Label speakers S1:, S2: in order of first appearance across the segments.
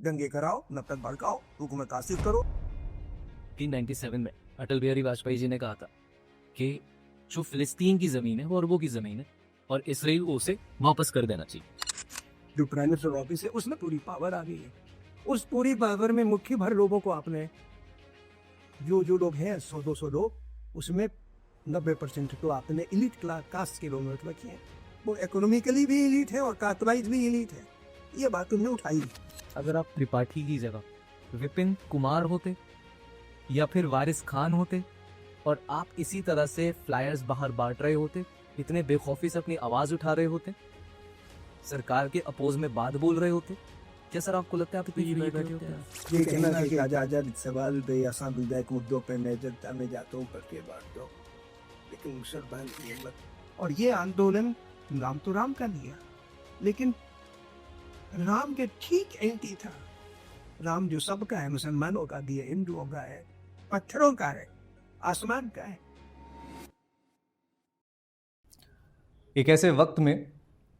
S1: दंगे कराओ, नफरत भड़काओ, हुकूमत तासीर करो।
S2: 1997 में अटल बिहारी वाजपेयी जी ने कहा था कि जो फिलिस्तीन की ज़मीन है वो अरबों की ज़मीन है और इसराइल को उसे वापस कर देना चाहिए।
S1: जो प्राइम मिनिस्टर ऑफिस है उसमें पूरी पावर आ गई है। उस पूरी पावर में मुट्ठी भर लोगों को आपने, जो जो लोग हैं 100-200 लोग, उसमें 90% तो आपने इलीट क्लास कास्ट के लोग रखे हैं। वो इकोनॉमिकली भी इलीट है और कास्ट भी इलीट है। ये बात तुमने उठाई।
S2: अगर आप त्रिपाठी की जगह विपिन कुमार होते या फिर वारिस खान होते और आप इसी तरह से फ्लायर्स बाहर बांट रहे होते, इतने बेखौफी से अपनी आवाज़ उठा रहे होते, सरकार के अपोज में बात बोल रहे होते, क्या सर आपको लगता है आप इतनी बैठे होते?
S1: ये कहना कि आजाद सवाल पे या सांविधानिक मुद्दों पे मैं जनता में जाता हूँ करके बात दो, लेकिन मुसलमान की हिम्मत। और ये आंदोलन राम तो राम का लिया, लेकिन राम के ठीक एंटी था। राम जो सबका है, मुसलमानों का भी है, हिंदुओं का है, पत्थरों का है, आसमान का है।
S3: एक ऐसे वक्त में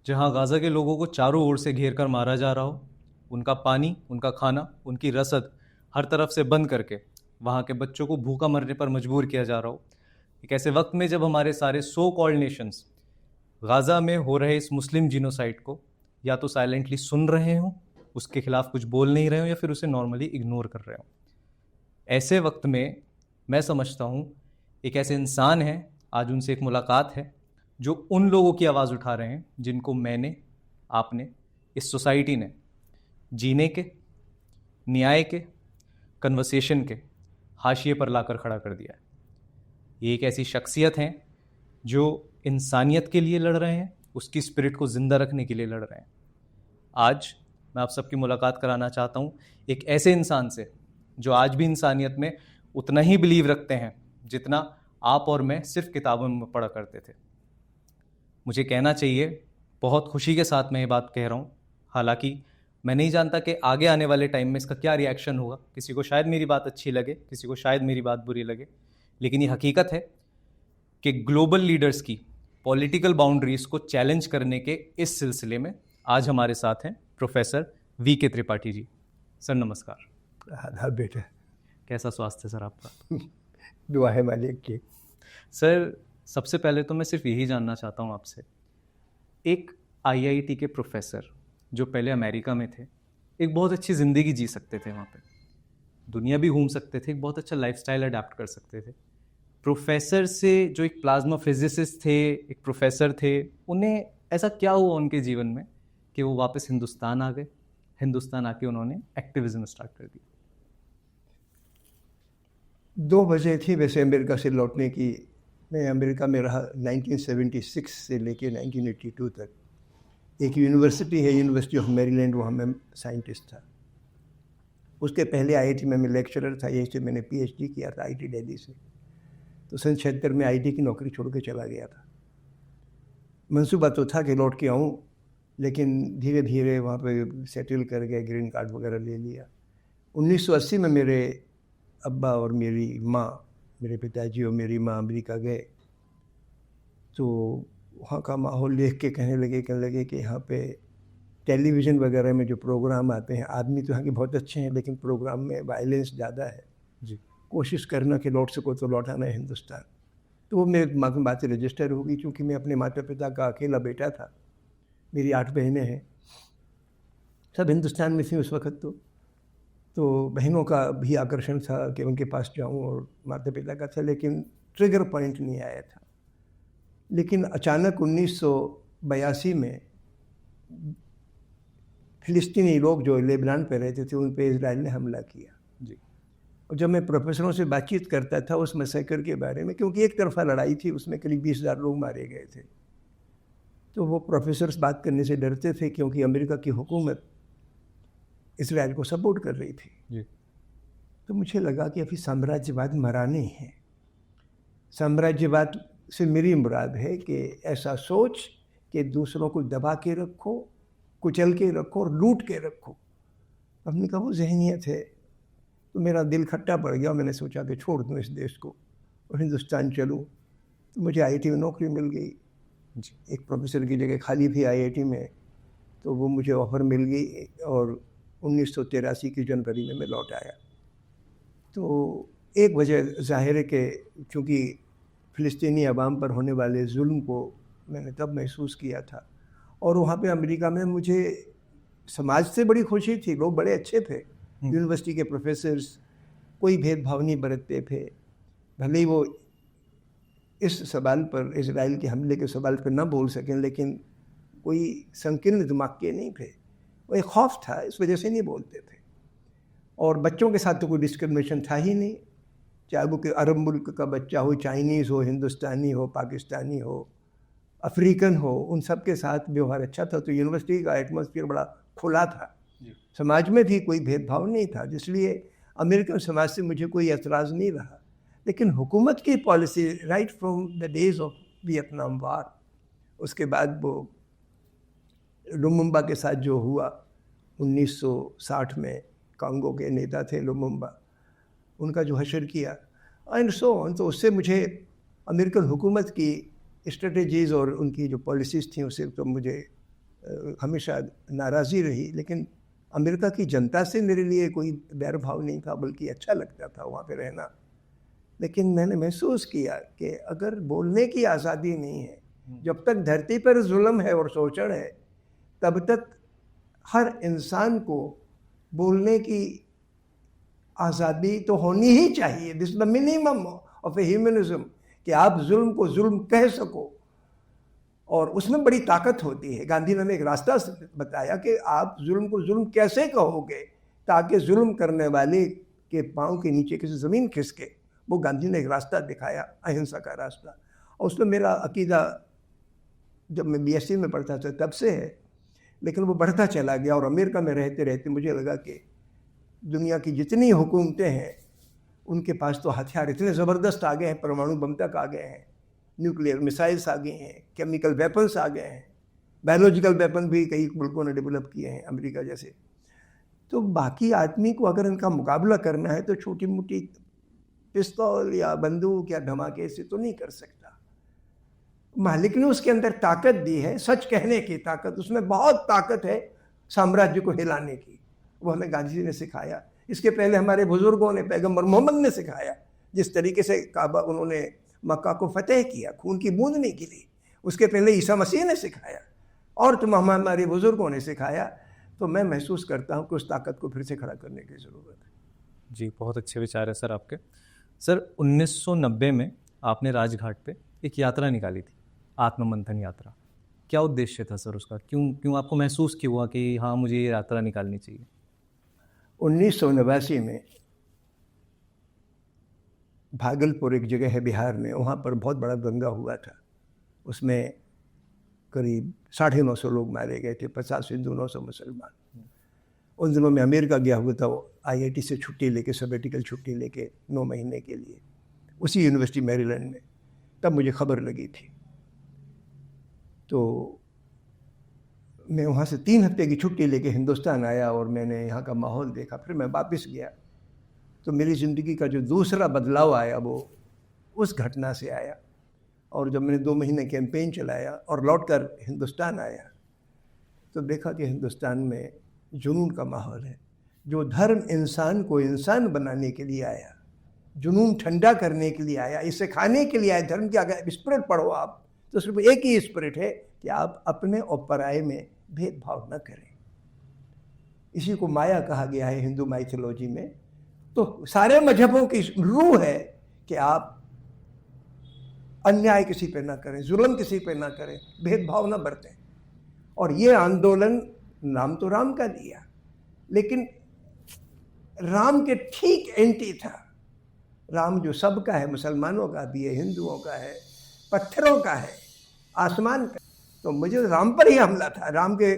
S3: जहां गाज़ा के लोगों को चारों ओर से घेर कर मारा जा रहा हो, उनका पानी, उनका खाना, उनकी रसद हर तरफ से बंद करके वहां के बच्चों को भूखा मरने पर मजबूर किया जा रहा हो, एक ऐसे वक्त में जब हमारे सारे सो कॉल्ड नेशंस गाज़ा में हो रहे इस मुस्लिम जीनोसाइड को या तो साइलेंटली सुन रहे हों, उसके खिलाफ कुछ बोल नहीं रहे हों या फिर उसे नॉर्मली इग्नोर कर रहे हों, ऐसे वक्त में मैं समझता हूँ एक ऐसे इंसान हैं, आज उनसे एक मुलाकात है जो उन लोगों की आवाज़ उठा रहे हैं जिनको मैंने, आपने, इस सोसाइटी ने जीने के, न्याय के, कन्वर्सेशन के हाशिए पर लाकर खड़ा कर दिया है। ये एक ऐसी शख्सियत हैं जो इंसानियत के लिए लड़ रहे हैं, उसकी स्पिरिट को ज़िंदा रखने के लिए लड़ रहे हैं। आज मैं आप सबकी मुलाकात कराना चाहता हूँ एक ऐसे इंसान से जो आज भी इंसानियत में उतना ही बिलीव रखते हैं जितना आप और मैं सिर्फ किताबों में पढ़ा करते थे। मुझे कहना चाहिए, बहुत खुशी के साथ मैं ये बात कह रहा हूँ, हालांकि मैं नहीं जानता कि आगे आने वाले टाइम में इसका क्या रिएक्शन होगा। किसी को शायद मेरी बात अच्छी लगे, किसी को शायद मेरी बात बुरी लगे, लेकिन ये हकीकत है कि ग्लोबल लीडर्स की पॉलिटिकल बाउंड्रीज को चैलेंज करने के इस सिलसिले में आज हमारे साथ हैं professor VK. Tripathi ji. Sir नमस्कार।
S1: हाँ बेटा,
S3: कैसा स्वास्थ्य है सर आपका?
S1: दुआ है मालिक की।
S3: सर सबसे पहले तो मैं सिर्फ यही जानना चाहता हूँ आपसे, एक आईआईटी के प्रोफेसर जो पहले अमेरिका में थे, एक बहुत अच्छी ज़िंदगी जी सकते थे, वहाँ पे दुनिया भी घूम सकते थे, एक बहुत अच्छा लाइफस्टाइल अडेप्ट कर सकते थे, प्रोफेसर से जो एक प्लाज्मा फिजिसिस्ट थे, एक प्रोफेसर थे, उन्हें ऐसा क्या हुआ उनके जीवन में कि वो वापस हिंदुस्तान आ गए? हिंदुस्तान आके उन्होंने एक्टिविज्म स्टार्ट कर दी।
S1: 2 वजह थी वैसे अमेरिका से लौटने की। मैं अमेरिका में रहा 1976 से लेके 1982 तक। एक यूनिवर्सिटी है, यूनिवर्सिटी ऑफ मैरीलैंड, वहाँ मैं साइंटिस्ट था। उसके पहले आईआईटी में मैं लेक्चरर था, यहीं से मैंने पीएचडी किया था आईटी दिल्ली से। तो सन 76 में आईटी की नौकरी छोड़ के चला गया था। मंसूबा तो था कि लौट के आऊँ, लेकिन धीरे धीरे वहाँ पे सेटल कर गए, ग्रीन कार्ड वगैरह ले लिया। 1980 में मेरे अब्बा और मेरी माँ, मेरे पिताजी और मेरी माँ अमेरिका गए। तो वहाँ का माहौल देख के कहने लगे कि यहाँ पे टेलीविज़न वगैरह में जो प्रोग्राम आते हैं, आदमी तो यहाँ के बहुत अच्छे हैं, लेकिन प्रोग्राम में वायलेंस ज़्यादा है
S3: जी।
S1: कोशिश करना कि लौट सको तो लौटाना है हिंदुस्तान। तो वो मेरे दिमाग में बातें रजिस्टर होगी, क्योंकि मैं अपने माता पिता का अकेला बेटा था। मेरी 8 बहनें हैं, सब हिंदुस्तान में थी उस वक़्त। तो बहनों का भी आकर्षण था कि उनके पास जाऊं, और माता पिता का था, लेकिन ट्रिगर पॉइंट नहीं आया था। लेकिन अचानक 1982 में फिलिस्तीनी लोग जो लेबनान पे रहते थे, उन पे इजराइल ने हमला किया
S3: जी।
S1: और जब मैं प्रोफेसरों से बातचीत करता था उस मैसेकर के बारे में, क्योंकि एक तरफा लड़ाई थी, उसमें करीब 20,000 लोग मारे गए थे, तो वो प्रोफेसर्स बात करने से डरते थे, क्योंकि अमेरिका की हुकूमत इजराइल को सपोर्ट कर रही थी।
S3: जी।
S1: तो मुझे लगा कि अभी साम्राज्यवाद मरा नहीं है। साम्राज्यवाद से मेरी मुराद है कि ऐसा सोच कि दूसरों को दबा के रखो, कुचल के रखो और लूट के रखो। हमने कहा वो जहनीत है। तो मेरा दिल खट्टा पड़ गया, मैंने सोचा कि छोड़ दूँ इस देश को और हिंदुस्तान चलूँ। तो मुझे आईआईटी में नौकरी मिल गई
S3: जी।
S1: एक प्रोफेसर की जगह खाली थी आईआईटी में, तो वो मुझे ऑफ़र मिल गई और 1983 की जनवरी में मैं लौट आया। तो एक वजह ज़ाहिर है कि चूँकि फ़िलिस्तीनी अवाम पर होने वाले जुल्म को मैंने तब महसूस किया था, और वहाँ पे अमेरिका में मुझे समाज से बड़ी खुशी थी, लोग बड़े अच्छे थे, यूनिवर्सिटी के प्रोफेसर्स कोई भेदभाव नहीं बरतते थे, भले ही वो इस सवाल पर, इजराइल के हमले के सवाल पर ना बोल सकें, लेकिन कोई संकीर्ण दिमाग के नहीं थे, वो एक खौफ था, इस वजह से नहीं बोलते थे। और बच्चों के साथ तो कोई डिस्क्रिमिनेशन था ही नहीं, चाहे वो कि अरब मुल्क का बच्चा हो, चाइनीज़ हो, हिंदुस्तानी हो, पाकिस्तानी हो, अफ्रीकन हो, उन सब के साथ व्यवहार अच्छा था। तो यूनिवर्सिटी का एटमॉस्फेयर बड़ा खुला था, समाज में भी कोई भेदभाव नहीं था, इसलिए अमेरिकन समाज से मुझे कोई एतराज़ नहीं रहा। लेकिन हुकूमत की policy right from the days of Vietnam वार, उसके बाद वो लुमुम्बा के साथ जो हुआ 1960 में, कांगो के नेता थे लुमुम्बा, उनका जो हशर किया एंड सो ऑन, तो उससे मुझे अमेरिकन हुकूमत की स्ट्रेटजीज़ और उनकी जो पॉलिसीज़ थी उससे तो मुझे हमेशा नाराज़ी रही। लेकिन अमेरिका की जनता से मेरे लिए कोई बैर भाव नहीं था, बल्कि अच्छा लगता था वहाँ पे रहना। लेकिन मैंने महसूस किया कि अगर बोलने की आज़ादी नहीं है, जब तक धरती पर जुल्म है और शोषण है, तब तक हर इंसान को बोलने की आज़ादी तो होनी ही चाहिए। This the minimum of A humanism, कि आप जुल्म को जुल्म कह सको, और उसमें बड़ी ताकत होती है। गांधी ने एक रास्ता बताया कि आप जुल्म को जुल्म कैसे कहोगे ताकि जुल्म करने वाले के पाँव के नीचे किसी ज़मीन खिसके। वो गांधी ने एक रास्ता दिखाया, अहिंसा का रास्ता, और उसमें मेरा अकीदा जब मैं बीएससी में पढ़ता था तब से है, लेकिन वो बढ़ता चला गया। और अमेरिका में रहते रहते मुझे लगा कि दुनिया की जितनी हुकूमतें हैं उनके पास तो हथियार इतने ज़बरदस्त आ गए हैं, परमाणु बम तक आ गए हैं, न्यूक्लियर मिसाइल्स आ गए हैं, केमिकल वेपन्स आ गए हैं, बायोलॉजिकल वेपन भी कई मुल्कों ने डेवलप किए हैं, अमेरिका जैसे। तो बाकी आदमी को अगर इनका मुकाबला करना है तो छोटी मोटी पिस्तौल या बंदूक या धमाके से तो नहीं कर सकता। मालिक ने उसके अंदर ताकत दी है, सच कहने की ताकत, उसमें बहुत ताकत है साम्राज्य को हिलाने की। वो हमें गांधी जी ने सिखाया, इसके पहले हमारे बुजुर्गों ने, पैगंबर मोहम्मद ने सिखाया। जिस तरीके से काबा उन्होंने मक्का को फतेह किया, खून की बूंद नहीं गिरी, उसके पहले ईसा मसीह ने सिखाया, और तुम हमारे बुजुर्गों ने सिखाया। तो मैं महसूस करता हूँ कि उस ताकत को फिर से खड़ा करने की ज़रूरत है।
S3: जी, बहुत अच्छे विचार है सर आपके। सर 1990 में आपने राजघाट पे एक यात्रा निकाली थी, आत्ममंथन यात्रा। क्या उद्देश्य था सर उसका? क्यों आपको महसूस क्यों हुआ कि हाँ मुझे ये यात्रा निकालनी चाहिए?
S1: 1989 में भागलपुर एक जगह है बिहार में, वहाँ पर बहुत बड़ा दंगा हुआ था। उसमें करीब 950 लोग मारे गए थे, 50 हिंदू 900 मुसलमान। उन दिनों में अमेरिका गया हुआ था, आईआईटी से छुट्टी लेके, सबेटिकल छुट्टी लेके 9 महीने के लिए, उसी यूनिवर्सिटी मैरीलैंड में। तब मुझे खबर लगी थी, तो मैं वहाँ से 3 हफ्ते की छुट्टी लेके हिंदुस्तान आया और मैंने यहाँ का माहौल देखा। फिर मैं वापस गया, तो मेरी ज़िंदगी का जो दूसरा बदलाव आया वो उस घटना से आया। और जब मैंने 2 महीने कैंपेन चलाया और लौटकर हिंदुस्तान आया, तो देखा कि हिंदुस्तान में जुनून का माहौल है। जो धर्म इंसान को इंसान बनाने के लिए आया, जुनून ठंडा करने के लिए आया, इसे खाने के लिए आया। धर्म की अगर स्पिरिट पढ़ो आप, तो सिर्फ एक ही स्पिरिट है कि आप अपने और पराये में भेदभाव न करें। इसी को माया कहा गया है हिंदू माइथोलॉजी में। तो सारे मजहबों की रूह है कि आप अन्याय किसी पे ना करें, जुल्म किसी पे ना करें, भेदभाव ना बरतें। और ये आंदोलन नाम तो राम का दिया, लेकिन राम के ठीक एंटी था। राम जो सबका है, मुसलमानों का भी है, हिंदुओं का है, पत्थरों का है, आसमान का। तो मुझे राम पर ही हमला था। राम के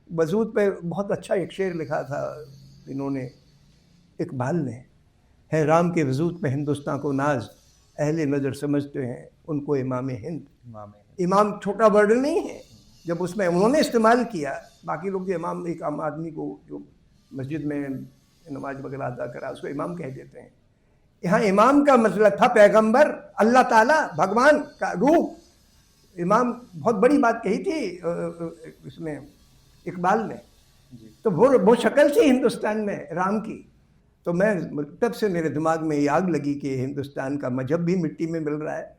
S1: वजूद पे बहुत अच्छा एक शेर लिखा था इन्होंने, इकबाल ने, है राम के वजूद पे हिंदुस्तान को नाज, अहले नज़र समझते हैं उनको इमाम हिंद। इमाम छोटा वर्ड नहीं है, जब उसमें उन्होंने इस्तेमाल किया। बाकी लोग जो इमाम, एक आम आदमी को जो मस्जिद में नमाज वगैरह अदा करा, उसको इमाम कह देते हैं। यहाँ इमाम का मतलब था पैगंबर, अल्लाह ताला, भगवान का रूप। इमाम बहुत बड़ी बात कही थी इसमें इकबाल ने। तो वो शक्ल थी हिंदुस्तान में राम की। तो मैं तब से मेरे दिमाग में ये आग लगी कि हिंदुस्तान का मजहब भी मिट्टी में मिल रहा है।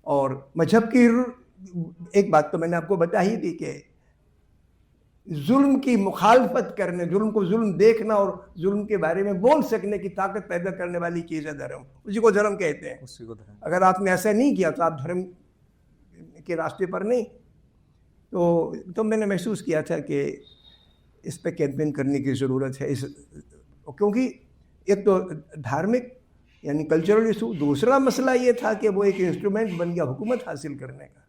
S1: और मजहब की एक बात तो मैंने आपको बता ही दी कि जुल्म की मुखालफत करने, जुल्म को जुल्म देखना और जुल्म के बारे में बोल सकने की ताकत पैदा करने वाली चीज़ है धर्म। उसी को धर्म कहते हैं।
S3: उसी को धर्म।
S1: अगर आपने ऐसा नहीं किया तो आप धर्म के रास्ते पर नहीं। तो मैंने महसूस किया था कि इस पे कैंपेन करने की ज़रूरत है। क्योंकि एक तो धार्मिक यानी कल्चरल इशू, दूसरा मसला ये था कि वो एक इंस्ट्रूमेंट बन गया हुकूमत हासिल करने का।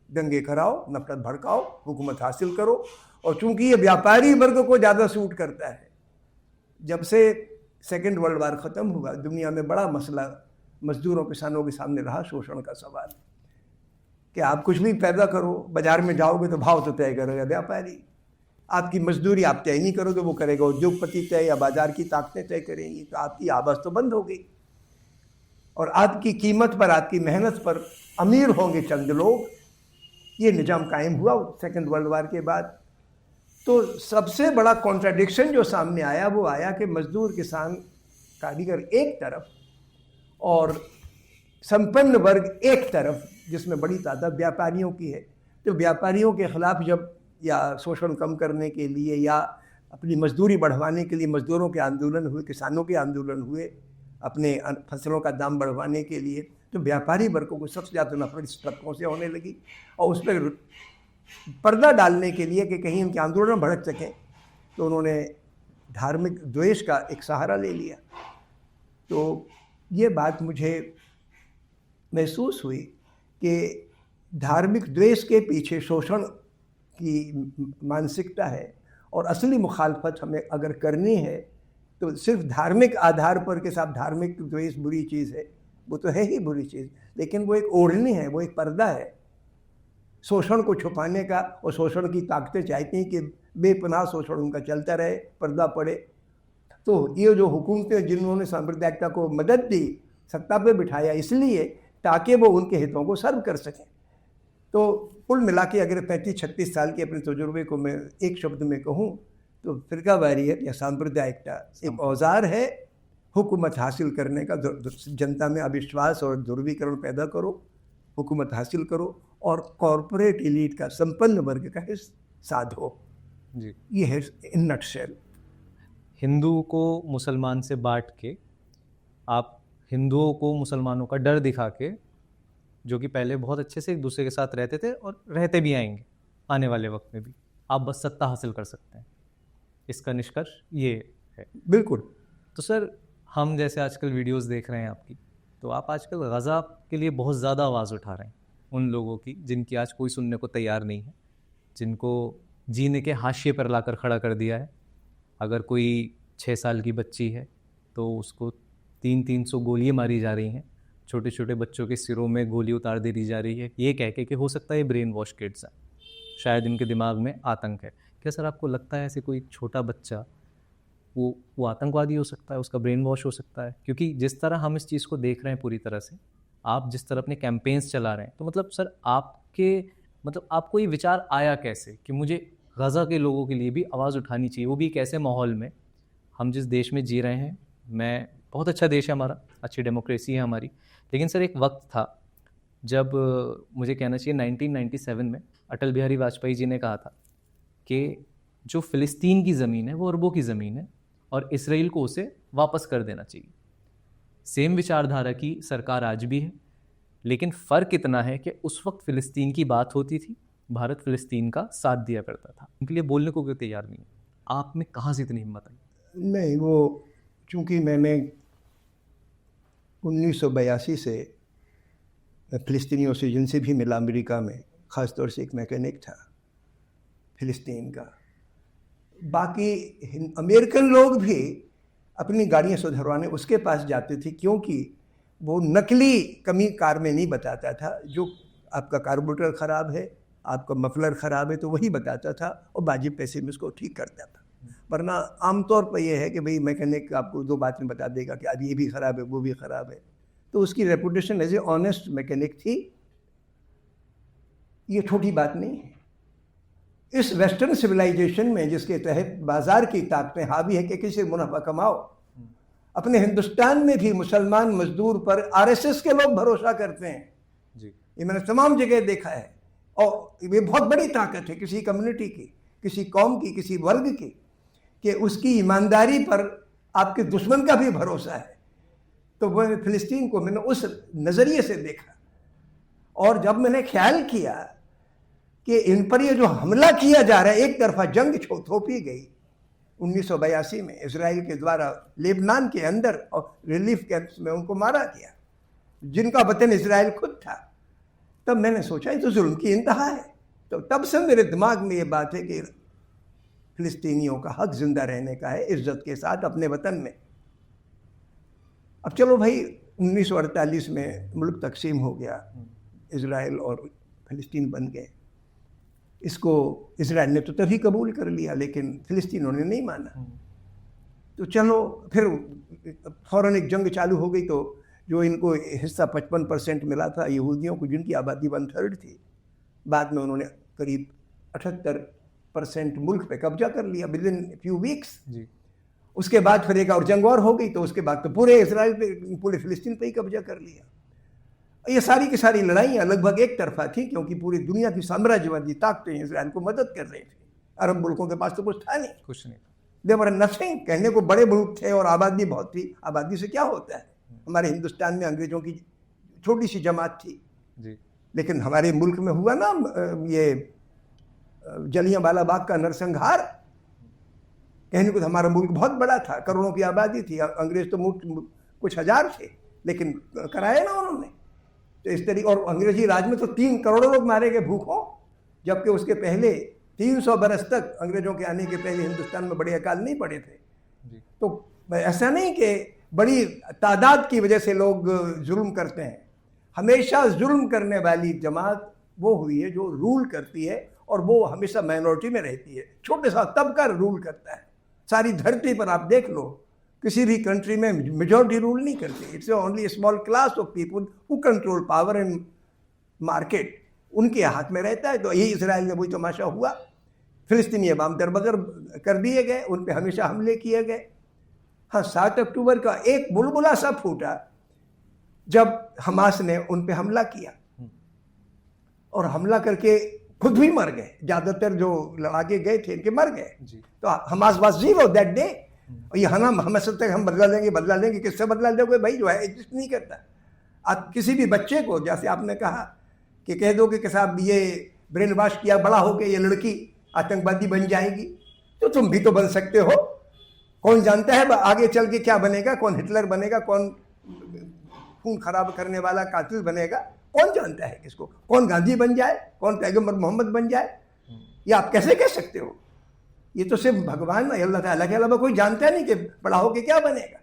S1: दंगे कराओ, नफरत भड़काओ, हुकूमत हासिल करो। और चूंकि ये व्यापारी वर्ग को ज़्यादा सूट करता है, जब से सेकेंड वर्ल्ड वार ख़त्म हुआ दुनिया में बड़ा मसला मजदूरों किसानों के सामने रहा, शोषण का सवाल। कि आप कुछ भी पैदा करो, बाजार में जाओगे तो भाव तो तय करेगा व्यापारी, आपकी मजदूरी आप तय नहीं करोगे वो करेगा उद्योगपति तय, या बाजार की ताकतें तय करेंगी। तो आपकी आवाज़ तो बंद हो गई और आपकी कीमत पर, आपकी मेहनत पर अमीर होंगे चंद लोग। ये निज़ाम कायम हुआ सेकेंड वर्ल्ड वार के बाद। तो सबसे बड़ा कॉन्ट्राडिक्शन जो सामने आया वो आया कि मजदूर, किसान, कारीगर एक तरफ और संपन्न वर्ग एक तरफ, जिसमें बड़ी तादाद व्यापारियों की है। तो व्यापारियों के खिलाफ जब या शोषण कम करने के लिए या अपनी मजदूरी बढ़वाने के लिए मजदूरों के आंदोलन हुए, किसानों के आंदोलन हुए, अपने फसलों का दाम बढ़वाने के लिए, तो व्यापारी वर्गों को सबसे ज़्यादा नफरत इस तबकों से होने लगी। और उस पर पर्दा डालने के लिए कि कहीं उनके आंदोलन भड़क सकें, तो उन्होंने धार्मिक द्वेष का एक सहारा ले लिया। तो ये बात मुझे महसूस हुई कि धार्मिक द्वेष के पीछे शोषण की मानसिकता है, और असली मुखालफत हमें अगर करनी है तो सिर्फ धार्मिक आधार पर कि साहब धार्मिक द्वेष बुरी चीज़ है, वो तो है ही बुरी चीज़, लेकिन वो एक ओढ़नी है, वो एक पर्दा है शोषण को छुपाने का। और शोषण की ताकतें चाहती हैं कि बेपनाह शोषण उनका चलता रहे, पर्दा पड़े। तो ये जो हुकूमतें जिन्होंने सांप्रदायिकता को मदद दी, सत्ता पे बिठाया इसलिए ताकि वो उनके हितों को सर्व कर सकें। तो कुल मिला के अगर 35-36 साल के अपने तजुर्बे को मैं एक शब्द में कहूँ तो फिरकावारियत या सांप्रदायिकता एक औजार है हुकूमत हासिल करने का। जनता में अविश्वास और ध्रुवीकरण पैदा करो, हुकूमत हासिल करो और कॉरपोरेट एलीट का, संपन्न वर्ग का हिस्सा साधो।
S3: जी,
S1: ये है इन नटशेल।
S3: हिंदू को मुसलमान से बांट के, आप हिंदुओं को मुसलमानों का डर दिखा के, जो कि पहले बहुत अच्छे से एक दूसरे के साथ रहते थे और रहते भी आएंगे आने वाले वक्त में भी, आप बस सत्ता हासिल कर सकते हैं। इसका निष्कर्ष ये है।
S1: बिल्कुल।
S3: तो सर, हम जैसे आजकल वीडियोस देख रहे हैं आपकी, तो आप आजकल गज़ा के लिए बहुत ज़्यादा आवाज़ उठा रहे हैं, उन लोगों की जिनकी आज कोई सुनने को तैयार नहीं है, जिनको जीने के हाशिए पर लाकर खड़ा कर दिया है। अगर कोई 6 साल की बच्ची है तो उसको 300 गोलियाँ मारी जा रही हैं, छोटे छोटे बच्चों के सिरों में गोली उतार दी जा रही है, ये कह के कि हो सकता है ये ब्रेन वॉश किड्स हैं, शायद इनके दिमाग में आतंक है। क्या सर आपको लगता है ऐसे कोई छोटा बच्चा वो आतंकवादी हो सकता है, उसका ब्रेन वॉश हो सकता है? क्योंकि जिस तरह हम इस चीज़ को देख रहे हैं पूरी तरह से, आप जिस तरह अपने कैंपेन्स चला रहे हैं, तो मतलब सर आपको ये विचार आया कैसे कि मुझे गज़ा के लोगों के लिए भी आवाज़ उठानी चाहिए, वो भी एक ऐसे माहौल में, हम जिस देश में जी रहे हैं, बहुत अच्छा देश है हमारा, अच्छी डेमोक्रेसी है हमारी, लेकिन सर एक वक्त था जब मुझे कहना चाहिए 1997 में अटल बिहारी वाजपेयी जी ने कहा था कि जो फ़िलिस्तीन की ज़मीन है वो अरबों की ज़मीन है और इसराइल को उसे वापस कर देना चाहिए। सेम विचारधारा की सरकार आज भी है, लेकिन फ़र्क इतना है कि उस वक्त फ़िलिस्तीन की बात होती थी, भारत फ़िलिस्तीन का साथ दिया करता था, उनके लिए बोलने को कोई तैयार नहीं है। आप में कहाँ से इतनी हिम्मत आई?
S1: नहीं, वो चूँकि मैंने 1982 से फ़िलिस्तीनियों से जिनसे भी मिला अमेरिका में, ख़ास तौर से एक मैकेनिक था फ़िलिस्तीन का। बाकी अमेरिकन लोग भी अपनी गाड़ियाँ सुधरवाने उसके पास जाते थे, क्योंकि वो नकली कमी कार में नहीं बताता था। जो आपका कार्बोरेटर ख़राब है, आपका मफलर ख़राब है, तो वही बताता था और वाजिब पैसे में उसको ठीक करता था। वरना आमतौर पर यह है कि भाई मैकेनिक आपको 2 बात में बता देगा कि अब ये भी ख़राब है, वो भी ख़राब है। तो उसकी reputation as a honest mechanic थी। ये छोटी बात नहीं है। इस वेस्टर्न सिविलाइजेशन में जिसके तहत बाजार की ताकतें हावी है कि किसी मुनाफा कमाओ, अपने हिंदुस्तान में भी मुसलमान मजदूर पर आरएसएस के लोग भरोसा करते हैं
S3: जी।
S1: ये मैंने तमाम जगह देखा है। और ये बहुत बड़ी ताकत है किसी कम्युनिटी की, किसी कौम की, किसी वर्ग की, कि उसकी ईमानदारी पर आपके दुश्मन का भी भरोसा है। तो वह फिलिस्तीन को मैंने उस नज़रिए से देखा। और जब मैंने ख्याल किया कि इन पर ये जो हमला किया जा रहा है, एक तरफा जंग थोपी गई 1982 में इजराइल के द्वारा लेबनान के अंदर, और रिलीफ कैंप्स में उनको मारा गया जिनका वतन इजराइल खुद था। तब मैंने सोचा ये तो जुल्म की इंतहा है। तो तब से मेरे दिमाग में ये बात है कि फिलिस्तीनियों का हक जिंदा रहने का है इज्जत के साथ अपने वतन में। अब चलो भाई 1948 में मुल्क तकसीम हो गया, इजराइल और फिलिस्तीन बन गए। इसको इजराइल ने तो तभी कबूल कर लिया, लेकिन फिलिस्तीनों ने नहीं माना। तो चलो फिर फौरन एक जंग चालू हो गई। तो जो इनको हिस्सा 55% मिला था यहूदियों को, जिनकी आबादी 1/3 थी, बाद में उन्होंने करीब 78% मुल्क पे कब्जा कर लिया विद इन फ्यू वीक्स। उसके बाद फिर एक और जंग और हो गई, तो उसके बाद तो पूरे इजराइल पे, पूरे फिलिस्तीन पे ही कब्जा कर लिया। ये सारी की सारी लड़ाइयाँ लगभग एक तरफा थी, क्योंकि पूरी दुनिया की साम्राज्यवादी ताकतें इजराइल को मदद कर रही थी। अरब मुल्कों के पास तो कुछ था नहीं,
S3: कुछ नहीं।
S1: देवर नथिंग। कहने को बड़े मुल्क थे और आबादी बहुत थी। आबादी से क्या होता है? हमारे हिंदुस्तान में अंग्रेजों की छोटी सी जमात थी
S3: जी।
S1: लेकिन हमारे मुल्क में हुआ ना ये जलियांवाला बाग का नरसंहार। कहने को हमारा मुल्क बहुत बड़ा था, करोड़ों की आबादी थी, अंग्रेज तो कुछ हजार थे, लेकिन कराया ना उन्होंने। तो इस तरीके, और अंग्रेजी राज में तो 3 करोड़ लोग मारे गए भूखों, जबकि उसके पहले 300 बरस तक, अंग्रेजों के आने के पहले हिंदुस्तान में बड़े अकाल नहीं पड़े थे
S3: जी।
S1: तो ऐसा नहीं कि बड़ी तादाद की वजह से लोग जुल्म करते हैं। हमेशा जुल्म करने वाली जमात वो हुई है जो रूल करती है, और वो हमेशा माइनॉरिटी में रहती है। छोटे सा तबका रूल करता है। सारी धरती पर आप देख लो, किसी भी कंट्री में मेजॉरिटी रूल नहीं करती। It's only A small class of people who control power and market, उनके हाथ में रहता है। तो यही इजराइल में वही तमाशा हुआ। फिलिस्तीनी अवाम दरबदर कर दिए गए, उन पर हमेशा हमले किए गए। हाँ, 7 अक्टूबर का एक बुलबुला सा फूटा जब हमास ने उन पे हमला किया, और हमला करके खुद भी मर गए। ज़्यादातर जो आगे गए थे इनके मर गए। तो Hamas was zero that day. और ये हमें सोचते हैं हम बदला लेंगे, किससे बदला लेंगे? भाई जो है एग्जिस्ट नहीं करता। आप किसी भी बच्चे को, जैसे आपने कहा कि कह दो कि साहब ये ब्रेन वॉश किया, बड़ा हो के ये लड़की आतंकवादी बन जाएगी, तो तुम भी तो बन सकते हो। कौन जानता है आगे चल के क्या बनेगा? कौन हिटलर बनेगा, कौन खून खराब करने वाला कातिल बनेगा, कौन जानता है किसको? कौन गांधी बन जाए, कौन पैगंबर मोहम्मद बन जाए, ये आप कैसे कह सकते हो? ये तो सिर्फ भगवान अल्लाह ताला के अलावा कोई जानता नहीं कि बड़ा होके क्या बनेगा।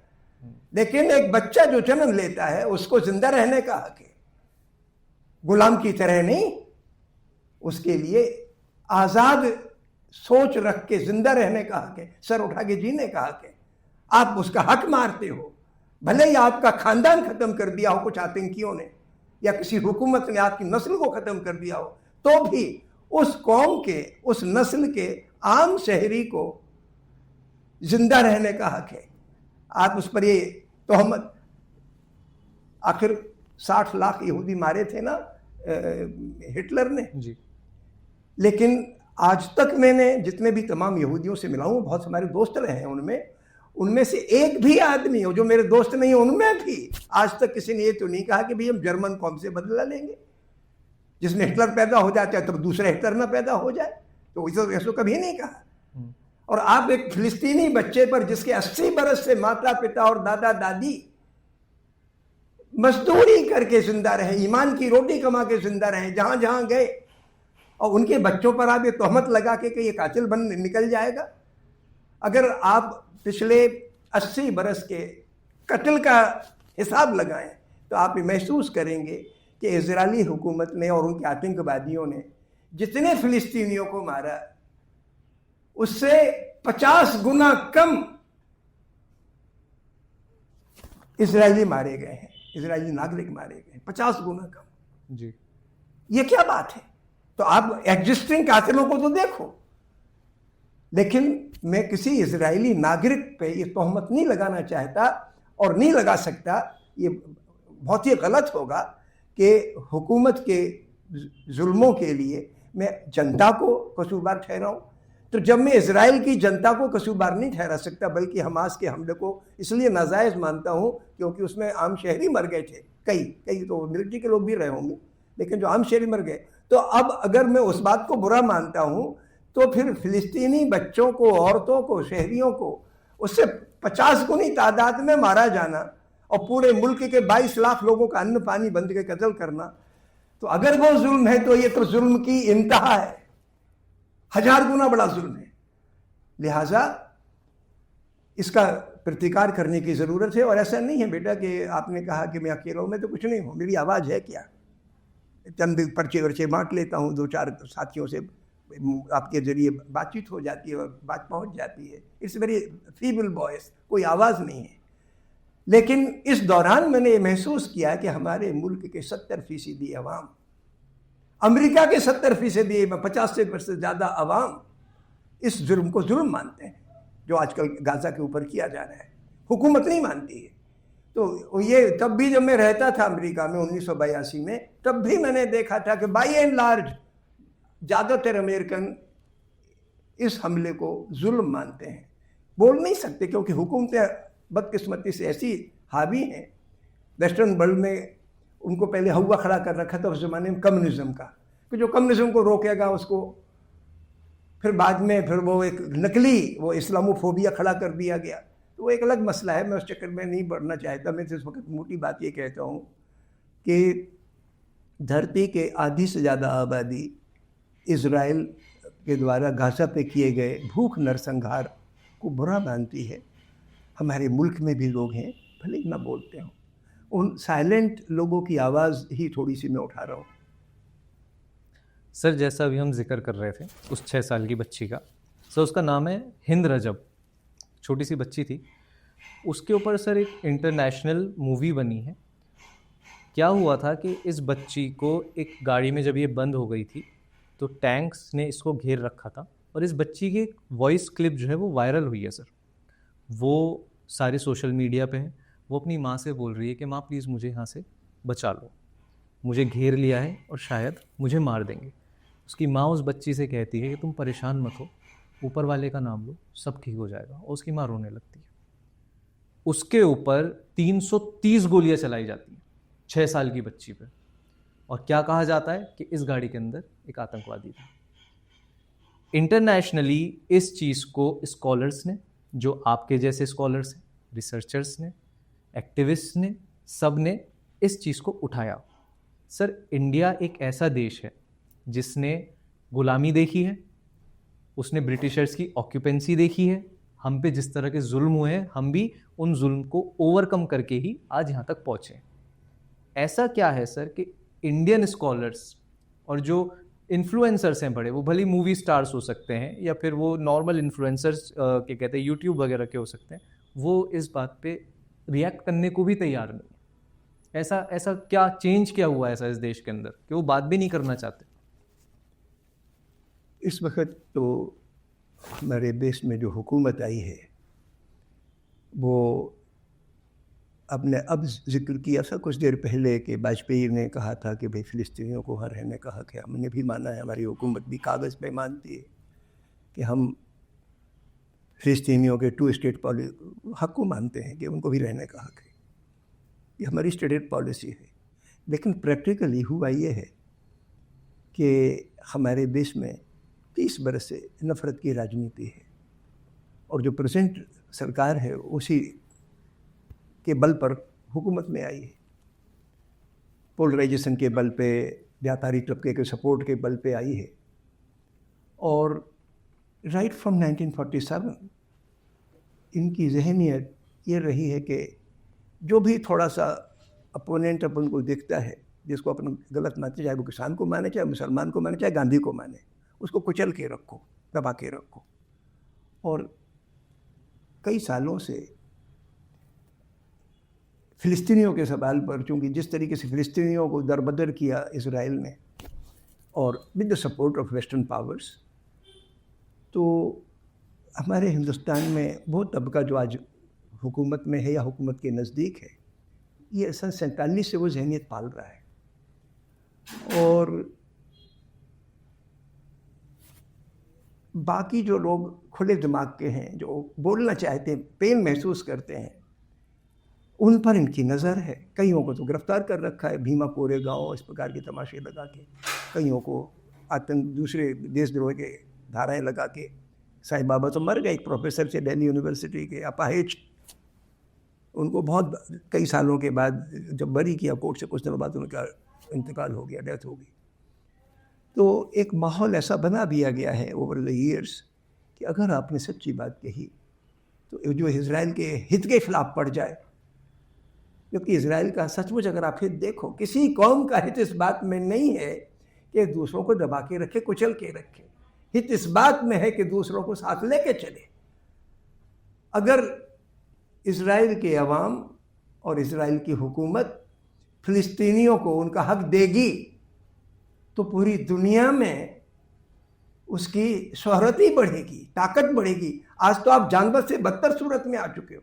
S1: लेकिन एक बच्चा जो जन्म लेता है उसको जिंदा रहने का हक है, गुलाम की तरह नहीं। उसके लिए आजाद सोच रख के जिंदा रहने का हक है, सर उठा के जीने का हक है। आप उसका हक मारते हो, भले ही आपका खानदान खत्म कर दिया हो कुछ आतंकियों ने, या किसी हुकूमत ने आपकी नस्ल को खत्म कर दिया हो, तो भी उस कौम के, उस नस्ल के आम शहरी को जिंदा रहने का हक है। आप उस पर ये तोहमत, आखिर 60 लाख यहूदी मारे थे ना हिटलर ने
S3: जी।
S1: लेकिन आज तक मैंने जितने भी तमाम यहूदियों से मिला हूँ, बहुत हमारे दोस्त रहे हैं, उनमें से एक भी आदमी हो जो मेरे दोस्त नहीं है, उनमें भी आज तक किसी ने ये तो नहीं कहा कि भाई हम जर्मन कौम से बदला लेंगे। जिसमें हिटलर पैदा हो जाता है तब दूसरा हिटलर ना पैदा हो जाए, तो ऐसा कभी नहीं कहा। और आप एक फिलिस्तीनी बच्चे पर जिसके 80 बरस से माता पिता और दादा दादी मजदूरी करके जिंदा रहे, ईमान की रोटी कमा के जिंदा रहे, जहां जहां गए, और उनके बच्चों पर आप ये तोहमत लगा के कि ये कातिल बन निकल जाएगा। अगर आप पिछले 80 बरस के कत्ल का हिसाब लगाएं तो आप ये महसूस करेंगे कि इजरायली हुकूमत ने और उनके आतंकवादियों ने जितने फिलिस्तीनियों को मारा उससे 50 गुना कम इजरायली मारे गए हैं, इजरायली नागरिक मारे गए हैं, 50 गुना कम।
S3: जी।
S1: ये क्या बात है? तो आप एग्जिस्टिंग कातिलों को तो देखो। लेकिन मैं किसी इजरायली नागरिक पे ये तोहमत नहीं लगाना चाहता और नहीं लगा सकता। ये बहुत ही गलत होगा कि हुकूमत के जुल्मों के लिए मैं जनता को कसूरवार ठहराऊं। तो जब मैं इजराइल की जनता को कसूरवार नहीं ठहरा सकता, बल्कि हमास के हमले को इसलिए नाजायज़ मानता हूं क्योंकि उसमें आम शहरी मर गए थे, कई तो मिलिट्री के लोग भी रहे होंगे, लेकिन जो आम शहरी मर गए। तो अब अगर मैं उस बात को बुरा मानता हूं तो फिर फिलिस्तीनी बच्चों को, औरतों को, शहरियों को उससे 50 गुनी तादाद में मारा जाना और पूरे मुल्क के 22 लाख लोगों का अन्न पानी बंद के कत्ल करना, तो अगर वो जुल्म है तो ये तो जुल्म की इंतहा है, 1000 गुना बड़ा जुल्म है। लिहाजा इसका प्रतिकार करने की ज़रूरत है। और ऐसा नहीं है बेटा कि आपने कहा कि मैं अकेला हूँ, मैं तो कुछ नहीं हूँ, मेरी आवाज़ है क्या, चंद पर्चे वर्चे बांट लेता हूँ, 2-4 साथियों से आपके ज़रिए बातचीत हो जाती है और बात पहुँच जाती है। इट्स वेरी फीबल वॉइस, कोई आवाज़ नहीं है। लेकिन इस दौरान मैंने ये महसूस किया कि हमारे मुल्क के 70% अवाम, अमेरिका के 70% 50% से ज़्यादा अवाम इस जुर्म को जुर्म मानते हैं जो आजकल गाज़ा के ऊपर किया जा रहा है। हुकूमत नहीं मानती है। तो ये तब भी जब मैं रहता था अमेरिका में 1982 में, तब भी मैंने देखा था कि बाई एंड लार्ज ज़्यादातर अमेरिकन इस हमले को जुल्म मानते हैं। बोल नहीं सकते क्योंकि हुकूमतें बदकिस्मती से ऐसी हावी हैं वेस्टर्न वर्ल्ड में, उनको पहले हवा खड़ा कर रखा था उस ज़माने में कम्युनिज़्म का, कि जो कम्युनिज़्म को रोकेगा उसको फिर बाद में फिर वो एक नकली वो इस्लामोफोबिया खड़ा कर दिया गया। तो वो एक अलग मसला है, मैं उस चक्कर में नहीं बढ़ना चाहता। मैं तो इस वक्त मोटी बात ये कहता हूँ कि धरती के आधी से ज़्यादा आबादी इज़राइल के द्वारा गाज़ा पे किए गए भूख नरसंहार को बुरा मानती है। हमारे मुल्क में भी लोग हैं, भले ही ना बोलते हों, उन साइलेंट लोगों की आवाज़ ही थोड़ी सी मैं उठा रहा हूँ।
S3: सर जैसा अभी हम जिक्र कर रहे थे उस 6 साल की बच्ची का, सर उसका नाम है हिंद रजब, छोटी सी बच्ची थी। उसके ऊपर सर एक इंटरनेशनल मूवी बनी है। क्या हुआ था कि इस बच्ची को एक गाड़ी में जब ये बंद हो गई थी तो टैंक्स ने इसको घेर रखा था और इस बच्ची की एक वॉइस क्लिप जो है वो वायरल हुई है सर। वो सारे सोशल मीडिया पे है। वो अपनी माँ से बोल रही है कि माँ प्लीज़ मुझे यहाँ से बचा लो, मुझे घेर लिया है और शायद मुझे मार देंगे। उसकी माँ उस बच्ची से कहती है कि तुम परेशान मत हो, ऊपर वाले का नाम लो, सब ठीक हो जाएगा। और उसकी माँ रोने लगती है। उसके ऊपर 330 गोलियां चलाई जाती हैं 6 साल की बच्ची पर। और क्या कहा जाता है कि इस गाड़ी के अंदर एक आतंकवादी था। इंटरनेशनली इस चीज़ को स्कॉलर्स ने, जो आपके जैसे स्कॉलर्स हैं, रिसर्चर्स ने, एक्टिविस्ट ने, सब ने इस चीज़ को उठाया। सर इंडिया एक ऐसा देश है जिसने गुलामी देखी है, उसने ब्रिटिशर्स की ऑक्यूपेंसी देखी है, हम पे जिस तरह के जुल्म हुए हैं, हम भी उन जुल्म को ओवरकम करके ही आज यहाँ तक पहुँचे। ऐसा क्या है सर कि इंडियन स्कॉलर्स और जो इन्फ्लुएंसर्स हैं बड़े, वो भली मूवी स्टार्स हो सकते हैं या फिर वो नॉर्मल इन्फ्लुएंसर्स के कहते हैं यूट्यूब वगैरह के हो सकते हैं, वो इस बात पे रिएक्ट करने को भी तैयार नहीं। ऐसा क्या चेंज क्या हुआ ऐसा इस देश के अंदर कि वो बात भी नहीं करना चाहते?
S1: इस वक्त तो हमारे देश में जो हुकूमत आई है वो आपने अब जिक्र किया था कुछ देर पहले कि वाजपेयी ने कहा था कि भाई फ़िलिस्तीनियों को हर रहने का हक है। हमने भी माना है, हमारी हुकूमत भी कागज़ पे मानती है कि हम फ़िलिस्तीनियों के 2 स्टेट हक को मानते हैं कि उनको भी रहने का हक है। ये हमारी स्टेटेड पॉलिसी है। लेकिन प्रैक्टिकली हुआ ये है कि हमारे देश में 30 बरस से नफ़रत की राजनीति है और जो प्रेजेंट सरकार है उसी के बल पर हुकूमत में आई है। पोलराइजेशन के बल पे, व्यापारी तबके के सपोर्ट के बल पे आई है। और राइट फ्रॉम 1947 इनकी जहनियत ये रही है कि जो भी थोड़ा सा अपोनेंट अपन को दिखता है, जिसको अपन गलत मानते, चाहे वो किसान को माने, चाहे मुसलमान को माने, चाहे गांधी को माने, उसको कुचल के रखो, दबा के रखो। और कई सालों से फ़िलिस्तीनियों के सवाल पर, चूँकि जिस तरीके से फ़िलिस्तीनियों को दरबदर किया इसराइल ने और with the support of western powers. तो हमारे हिंदुस्तान में वो तबका जो आज हुकूमत में है या हुकूमत के नज़दीक है, ये सन 47 से वो जहनीत पाल रहा है। और बाकी जो लोग खुले दिमाग के हैं, जो बोलना चाहते हैं, पेन महसूस करते हैं, उन पर इनकी नज़र है। कईयों को तो गिरफ्तार कर रखा है, भीमा कोरे गाँव इस प्रकार के तमाशे लगा के, कईयों को आतंक दूसरे देशद्रोह के धाराएं लगा के। साईं बाबा तो मर गए, एक प्रोफेसर थे दिल्ली यूनिवर्सिटी के, अपाहिज। उनको बहुत कई सालों के बाद जब बरी किया कोर्ट से, कुछ दिनों बाद उनका इंतकाल हो गया, डेथ हो गई। तो एक माहौल ऐसा बना दिया गया है ओवर द ईयर्स कि अगर आपने सच्ची बात कही तो जो इजराइल के हित के खिलाफ पड़ जाए, क्योंकि इजराइल का सचमुच अगर आप हित देखो, किसी कौम का हित इस बात में नहीं है कि दूसरों को दबा के रखे, कुचल के रखे। हित इस बात में है कि दूसरों को साथ लेके चले। अगर इजराइल के अवाम और इजराइल की हुकूमत फिलिस्तीनियों को उनका हक देगी तो पूरी दुनिया में उसकी शोहरत ही बढ़ेगी, ताकत बढ़ेगी। आज तो आप जानवर से बदतर सूरत में आ चुके हो।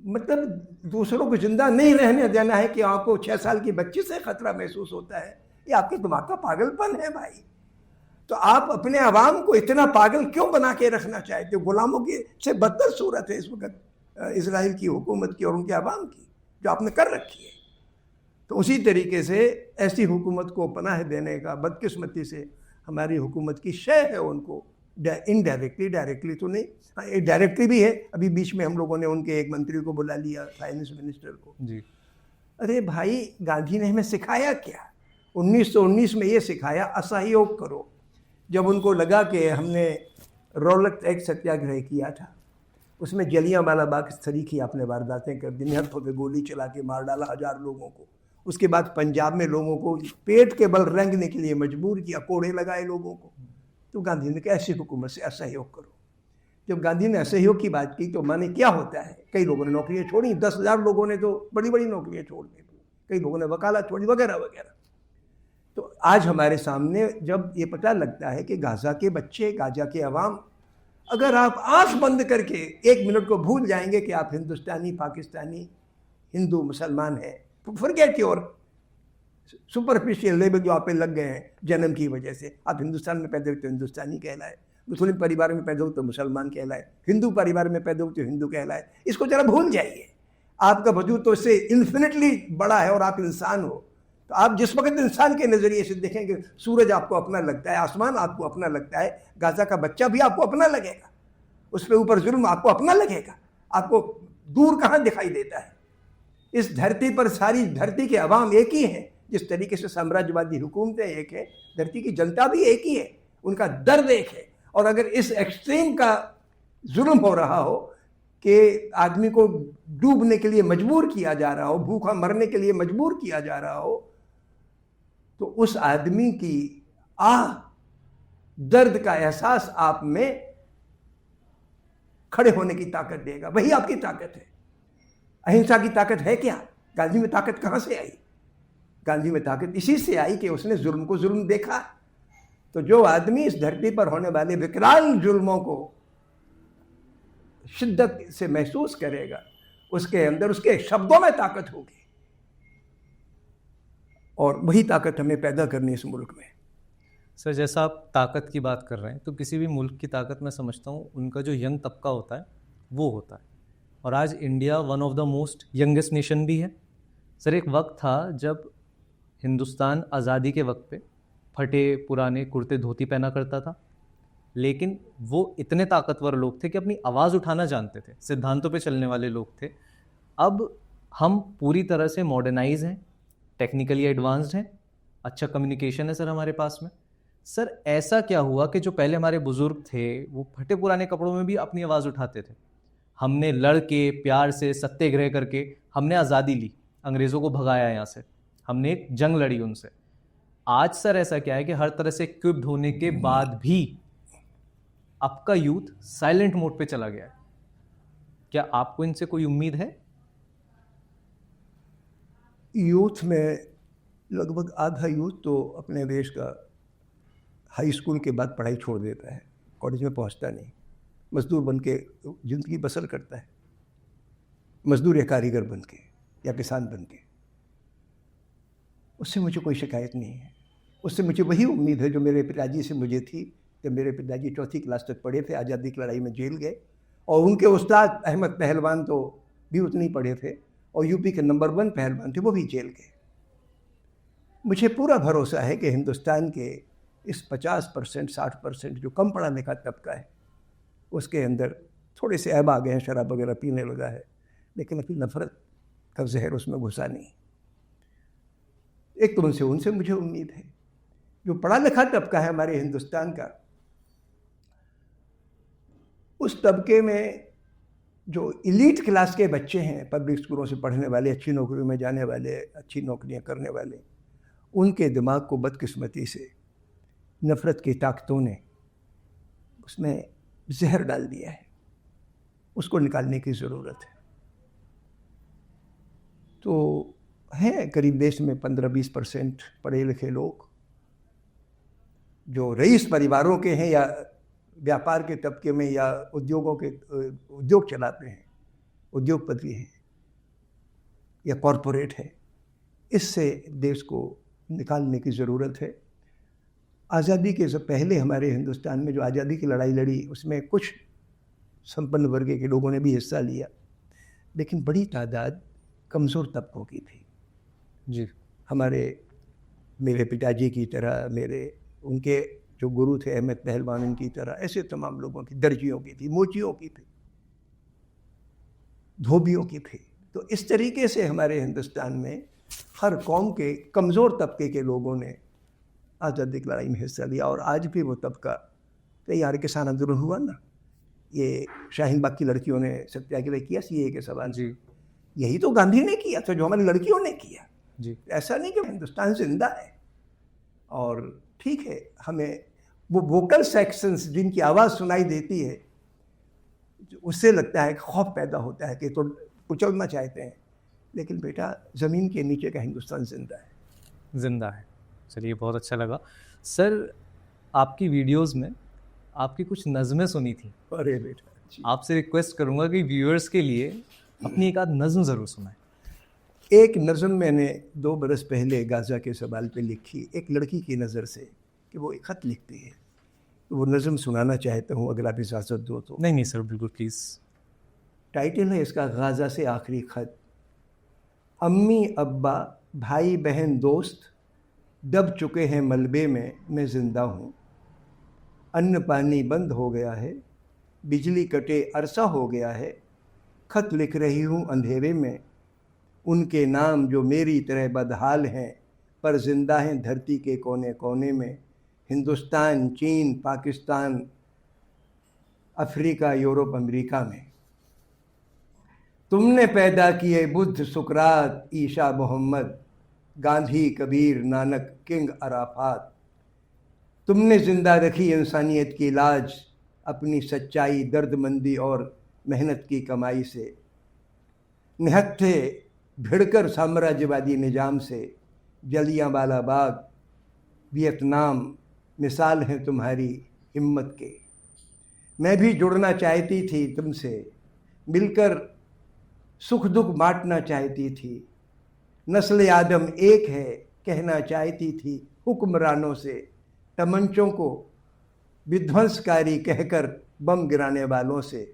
S1: मतलब दूसरों को जिंदा नहीं रहने देना है कि आपको 6 साल की बच्ची से खतरा महसूस होता है, ये आपके दिमाग का पागलपन है भाई। तो आप अपने अवाम को इतना पागल क्यों बना के रखना चाहते हो? गुलामों की से बदतर सूरत है इस वक्त इजराइल की हुकूमत की और उनके अवाम की, जो आपने कर रखी है। तो उसी तरीके से ऐसी हुकूमत को पनाह देने का बदकिस्मती से हमारी हुकूमत की शय है उनको, इनडायरेक्टली, डायरेक्टली तो नहीं, डायरेक्टली भी है। अभी बीच में हम लोगों ने उनके एक मंत्री को बुला लिया, फाइनेंस मिनिस्टर को जी। अरे भाई, गांधी ने हमें सिखाया क्या? 1919 में ये सिखाया, असहयोग करो। जब उनको लगा कि हमने रौलक एक्ट सत्याग्रह किया था, उसमें जलियांवाला बाग तरीके आपने वारदातें कर दी, हथों पे गोली चला के मार डाला 1000 लोगों को। उसके बाद पंजाब में लोगों को पेट के बल रेंगने के लिए मजबूर किया, कोड़े लगाए लोगों को। तो गांधी ने कहा ऐसी हुकूमत से असहयोग करो। जब गांधी ने असहयोग की बात की तो माने क्या होता है, कई लोगों ने नौकरियां छोड़ी, 10,000 लोगों ने तो बड़ी बड़ी नौकरियां छोड़ दी, कई लोगों ने वकालत छोड़ी, वगैरह वगैरह। तो आज हमारे सामने जब ये पता लगता है कि गाजा के बच्चे, गाजा के अवाम, अगर आप आंख बंद करके 1 मिनट को भूल जाएंगे कि आप हिंदुस्तानी, पाकिस्तानी, हिंदू, मुसलमान हैं, फॉरगेट योर सुपरफिशियल लेवल जो आप पे लग गए हैं जन्म की वजह से। आप हिंदुस्तान में पैदा हुए तो हिंदुस्तानी कहलाए, मुस्लिम परिवार में पैदा हो तो मुसलमान कहलाए, हिंदू परिवार में पैदा हो तो हिंदू कहलाए। इसको जरा भूल जाइए। आपका वजूद तो इससे इन्फिनिटली बड़ा है और आप इंसान हो। तो आप जिस वक्त इंसान के नज़रिए से देखेंगे, सूरज आपको अपना लगता है, आसमान आपको अपना लगता है, गाजा का बच्चा भी आपको अपना लगेगा, उस पर ऊपर जुल्म आपको अपना लगेगा। आपको दूर कहाँ दिखाई देता है? इस धरती पर सारी धरती के अवाम एक ही हैं। जिस तरीके से साम्राज्यवादी हुकूमतें एक है, धरती की जनता भी एक ही है, उनका दर्द एक है। और अगर इस एक्सट्रीम का जुल्म हो रहा हो कि आदमी को डूबने के लिए मजबूर किया जा रहा हो, भूखा मरने के लिए मजबूर किया जा रहा हो, तो उस आदमी की दर्द का एहसास आप में खड़े होने की ताकत देगा। वही आपकी ताकत है। अहिंसा की ताकत है क्या? गांधी में ताकत कहां से आई? गांधी में ताकत इसी से आई कि उसने जुल्म को जुल्म देखा। तो जो आदमी इस धरती पर होने वाले विकराल जुल्मों को शिद्दत से महसूस करेगा, उसके अंदर, उसके शब्दों में ताकत होगी। और वही ताकत हमें पैदा करनी है इस मुल्क में।
S3: सर, जैसा आप ताकत की बात कर रहे हैं, तो किसी भी मुल्क की ताकत मैं समझता हूँ उनका जो यंग तबका होता है वो होता है। और आज India one of the most youngest nation भी है। सर, एक वक्त था जब हिंदुस्तान आज़ादी के वक्त पे फटे पुराने कुर्ते धोती पहना करता था, लेकिन वो इतने ताकतवर लोग थे कि अपनी आवाज़ उठाना जानते थे, सिद्धांतों पे चलने वाले लोग थे। अब हम पूरी तरह से मॉडर्नाइज हैं, टेक्निकली एडवांस्ड हैं, अच्छा कम्युनिकेशन है सर हमारे पास में। सर, ऐसा क्या हुआ कि जो पहले हमारे बुजुर्ग थे वो फटे पुराने कपड़ों में भी अपनी आवाज़ उठाते थे? हमने लड़ के, प्यार से, सत्याग्रह करके हमने आज़ादी ली, अंग्रेज़ों को भगाया यहाँ से, हमने एक जंग लड़ी उनसे। आज सर ऐसा क्या है कि हर तरह से इक्विप्ड होने के बाद भी आपका यूथ साइलेंट मोड पे चला गया है। क्या आपको इनसे कोई उम्मीद है?
S1: यूथ में लगभग आधा यूथ तो अपने देश का हाई स्कूल के बाद पढ़ाई छोड़ देता है, कॉलेज में पहुंचता नहीं, मजदूर बन के ज़िंदगी बसर करता है, मजदूर या कारीगर बन के या किसान बन के। उससे मुझे कोई शिकायत नहीं है, उससे मुझे वही उम्मीद है जो मेरे पिताजी से मुझे थी कि मेरे पिताजी 4वीं क्लास तक पढ़े थे, आज़ादी की लड़ाई में जेल गए, और उनके उस्ताद अहमद पहलवान तो भी उतने ही पढ़े थे, और यूपी के नंबर 1 पहलवान थे, वो भी जेल गए। मुझे पूरा भरोसा है कि हिंदुस्तान के इस 50% 60% जो कम पढ़ा लिखा तबका है, उसके अंदर थोड़े से ऐब आ गए हैं, शराब वगैरह पीने लगा है, लेकिन अपनी नफरत का जहर उसमें घुसा नहीं। एक तो उनसे मुझे उम्मीद है। जो पढ़ा लिखा तबका है हमारे हिंदुस्तान का, उस तबके में जो इलीट क्लास के बच्चे हैं, पब्लिक स्कूलों से पढ़ने वाले, अच्छी नौकरियों में जाने वाले, अच्छी नौकरियां करने वाले, उनके दिमाग को बदकिस्मती से नफ़रत की ताकतों ने उसमें जहर डाल दिया है। उसको निकालने की ज़रूरत है। तो हैं करीब देश में 15-20% पढ़े लिखे लोग जो रईस परिवारों के हैं या व्यापार के तबके में या उद्योग चलाते हैं, उद्योगपति हैं या कॉरपोरेट है। इससे देश को निकालने की ज़रूरत है। आज़ादी के से पहले हमारे हिंदुस्तान में जो आज़ादी की लड़ाई लड़ी, उसमें कुछ संपन्न वर्ग के लोगों ने भी हिस्सा लिया, लेकिन बड़ी तादाद कमज़ोर तबकों की थी।
S3: जी।
S1: मेरे पिताजी की तरह, उनके जो गुरु थे अहमद पहलवान की तरह, ऐसे तमाम लोगों की, दर्जियों की थी, मोचियों की थी, धोबियों की थी। तो इस तरीके से हमारे हिंदुस्तान में हर कौम के कमज़ोर तबके के लोगों ने आज़ादी की लड़ाई में हिस्सा लिया, और आज भी वो तबका तैयार किसान आंदोलन हुआ ना, ये शाहीन बाग की लड़कियों ने सत्याग्रह किया सीएए के सवाल
S3: जी।
S1: यही तो गांधी ने किया था, जो हमारी लड़कियों ने किया।
S3: जी।
S1: ऐसा नहीं कि हिंदुस्तान जिंदा है। और ठीक है, हमें वो वोकल सेक्शंस जिनकी आवाज़ सुनाई देती है, उससे लगता है कि खौफ पैदा होता है कि तो कुचलना चाहते हैं, लेकिन बेटा ज़मीन के नीचे का हिंदुस्तान जिंदा है।
S3: जिंदा है। चलिए, बहुत अच्छा लगा सर। आपकी वीडियोस में आपकी कुछ नज़में सुनी थी।
S1: अरे बेटा,
S3: आपसे रिक्वेस्ट करूंगा कि व्यूअर्स के लिए अपनी एक आध नज़म ज़रूर सुनाएं।
S1: एक नज़म मैंने 2 बरस पहले गाज़ा के सवाल पे लिखी, एक लड़की की नज़र से, कि वो एक ख़त लिखती है। तो वो नज़म सुनाना चाहता हूँ, अगर आप इजाज़त दो तो।
S3: नहीं सर, बिल्कुल प्लीज़।
S1: टाइटल है इसका गाज़ा से आखिरी ख़त। अम्मी अब्बा भाई बहन दोस्त दब चुके हैं मलबे में, मैं ज़िंदा हूँ। अन्न पानी बंद हो गया है, बिजली कटे अरसा हो गया है। ख़त लिख रही हूँ अंधेरे में, उनके नाम जो मेरी तरह बदहाल हैं, पर ज़िंदा हैं धरती के कोने कोने में। हिंदुस्तान, चीन, पाकिस्तान, अफ्रीका, यूरोप, अमेरिका में। तुमने पैदा किए बुद्ध, सुकरात, ईसा, मोहम्मद, गांधी, कबीर, नानक, किंग, अराफात। तुमने ज़िंदा रखी इंसानियत की लाज, अपनी सच्चाई, दर्दमंदी और मेहनत की कमाई से। निहत्थे भिड़कर साम्राज्यवादी निजाम से, जलियांवाला बाग, वियतनाम मिसाल हैं तुम्हारी हिम्मत के। मैं भी जुड़ना चाहती थी तुमसे, मिलकर सुख दुख बांटना चाहती थी। नस्ल आदम एक है कहना चाहती थी हुक्मरानों से। तमंचों को विध्वंसकारी कहकर बम गिराने वालों से,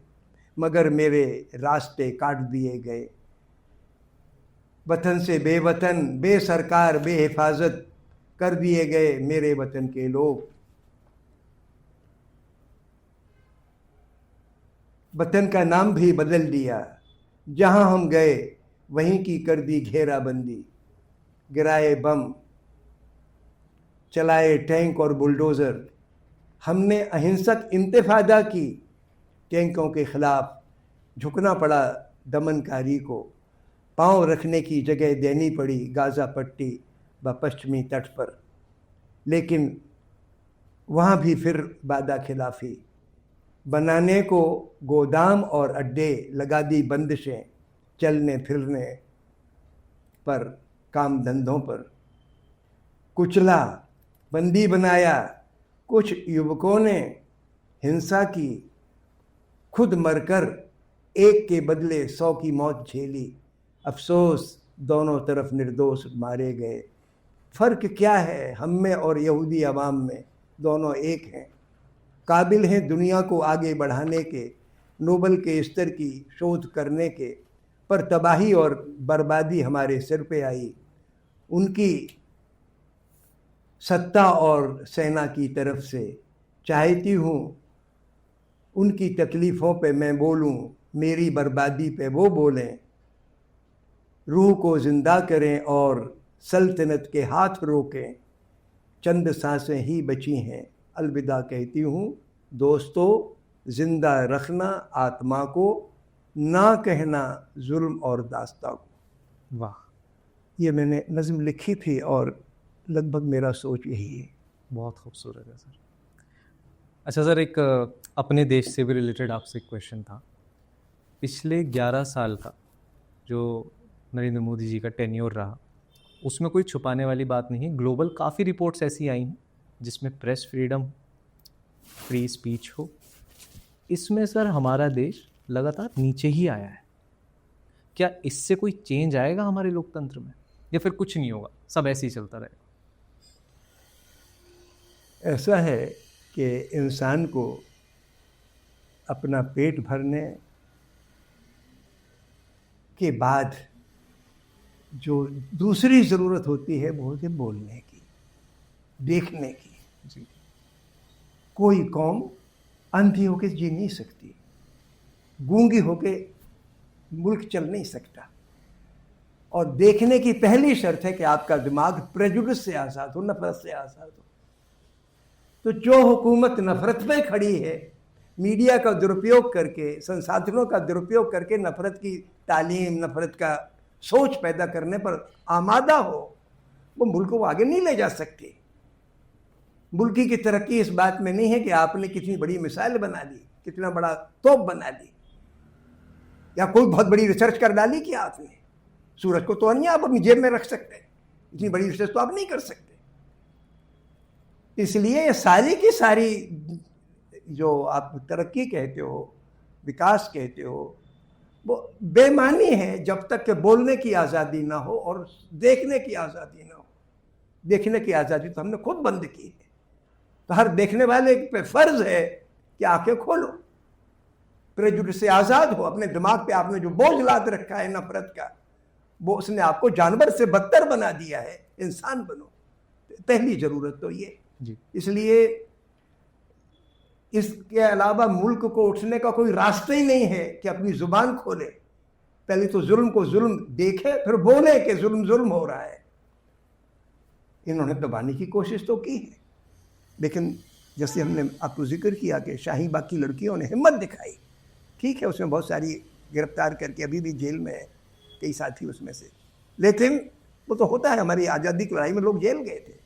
S1: मगर मेरे रास्ते काट दिए गए। वतन से बेवतन, बेसरकार, बेहिफाजत कर दिए गए मेरे वतन के लोग। वतन का नाम भी बदल दिया, जहां हम गए वहीं की कर दी घेराबंदी। गिराए बम, चलाए टैंक और बुलडोज़र, हमने अहिंसक इंतफादा की। टैंकों के खिलाफ झुकना पड़ा दमनकारी को। पांव रखने की जगह देनी पड़ी गाज़ा पट्टी व पश्चिमी तट पर। लेकिन वहाँ भी फिर वादा खिलाफी। बनाने को गोदाम और अड्डे, लगा दी बंदिशें चलने फिरने पर, काम धंधों पर। कुचला, बंदी बनाया। कुछ युवकों ने हिंसा की, खुद मरकर एक के बदले 100 की मौत झेली। अफसोस, दोनों तरफ निर्दोष मारे गए। फ़र्क क्या है हम में और यहूदी अवाम में? दोनों एक हैं, काबिल हैं दुनिया को आगे बढ़ाने के, नोबल के स्तर की शोध करने के, पर तबाही और बर्बादी हमारे सिर पे आई। उनकी सत्ता और सेना की तरफ से चाहती हूँ उनकी तकलीफ़ों पे मैं बोलूँ, मेरी बर्बादी पे वो बोलें। रूह को ज़िंदा करें और सल्तनत के हाथ रोकें। चंद सांसें ही बची हैं, अलविदा कहती हूँ दोस्तों। ज़िंदा रखना आत्मा को, ना कहना जुल्म और दास्ता को।
S3: वाह,
S1: ये मैंने नज़म लिखी थी और लगभग मेरा सोच यही है।
S3: बहुत खूबसूरत है सर। अच्छा सर, एक अपने देश से भी रिलेटेड आपसे एक क्वेश्चन था। पिछले 11 साल का जो नरेंद्र मोदी जी का टेन्योर रहा, उसमें कोई छुपाने वाली बात नहीं है। ग्लोबल काफ़ी रिपोर्ट्स ऐसी आई हैं जिसमें प्रेस फ्रीडम, फ्री स्पीच हो। इसमें सर हमारा देश लगातार नीचे ही आया है। क्या इससे कोई चेंज आएगा हमारे लोकतंत्र में, या फिर कुछ नहीं होगा, सब ऐसे ही चलता रहेगा?
S1: ऐसा है कि इंसान को अपना पेट भरने के बाद जो दूसरी ज़रूरत होती है वो है बोलने की, देखने की।
S3: जी।
S1: कोई कौम अंधी होके जी नहीं सकती, गूंगी होके मुल्क चल नहीं सकता। और देखने की पहली शर्त है कि आपका दिमाग प्रेजुडिस से आज़ाद हो, नफरत से आज़ाद हो। तो जो हुकूमत नफरत में खड़ी है, मीडिया का दुरुपयोग करके, संसाधनों का दुरुपयोग करके नफरत की तालीम, नफरत का सोच पैदा करने पर आमादा हो, वो मुल्क को आगे नहीं ले जा सकती। मुल्क की तरक्की इस बात में नहीं है कि आपने कितनी बड़ी मिसाइल बना ली, कितना बड़ा तोप बना ली, या कोई बहुत बड़ी रिसर्च कर डाली कि आपने। सूरज को तो नहीं आप अपनी जेब में रख सकते, इतनी बड़ी रिसर्च तो आप नहीं कर सकते। इसलिए सारी की सारी जो आप तरक्की कहते हो, विकास कहते हो, वो बेमानी है जब तक कि बोलने की आज़ादी ना हो और देखने की आज़ादी ना हो। देखने की आज़ादी तो हमने खुद बंद की है, तो हर देखने वाले पे फ़र्ज़ है कि आंखें खोलो, प्रेजुडिस से आज़ाद हो। अपने दिमाग पे आपने जो बोझ लाद रखा है नफरत का, वो उसने आपको जानवर से बदतर बना दिया है। इंसान बनो, पहली ज़रूरत तो ये। इसलिए इसके अलावा मुल्क को उठने का कोई रास्ता ही नहीं है कि अपनी ज़ुबान खोले। पहले तो जुल्म को जुल्म देखे, फिर बोले कि जुल्म जुल्म हो रहा है। इन्होंने दबाने की कोशिश तो की है, लेकिन जैसे हमने आपको जिक्र किया कि शाहीन बाग की लड़कियों ने हिम्मत दिखाई। ठीक है, उसमें बहुत सारी गिरफ्तार करके अभी भी जेल में है कई साथी उसमें से, लेकिन वो तो होता है। हमारी आज़ादी की लड़ाई में लोग जेल गए थे।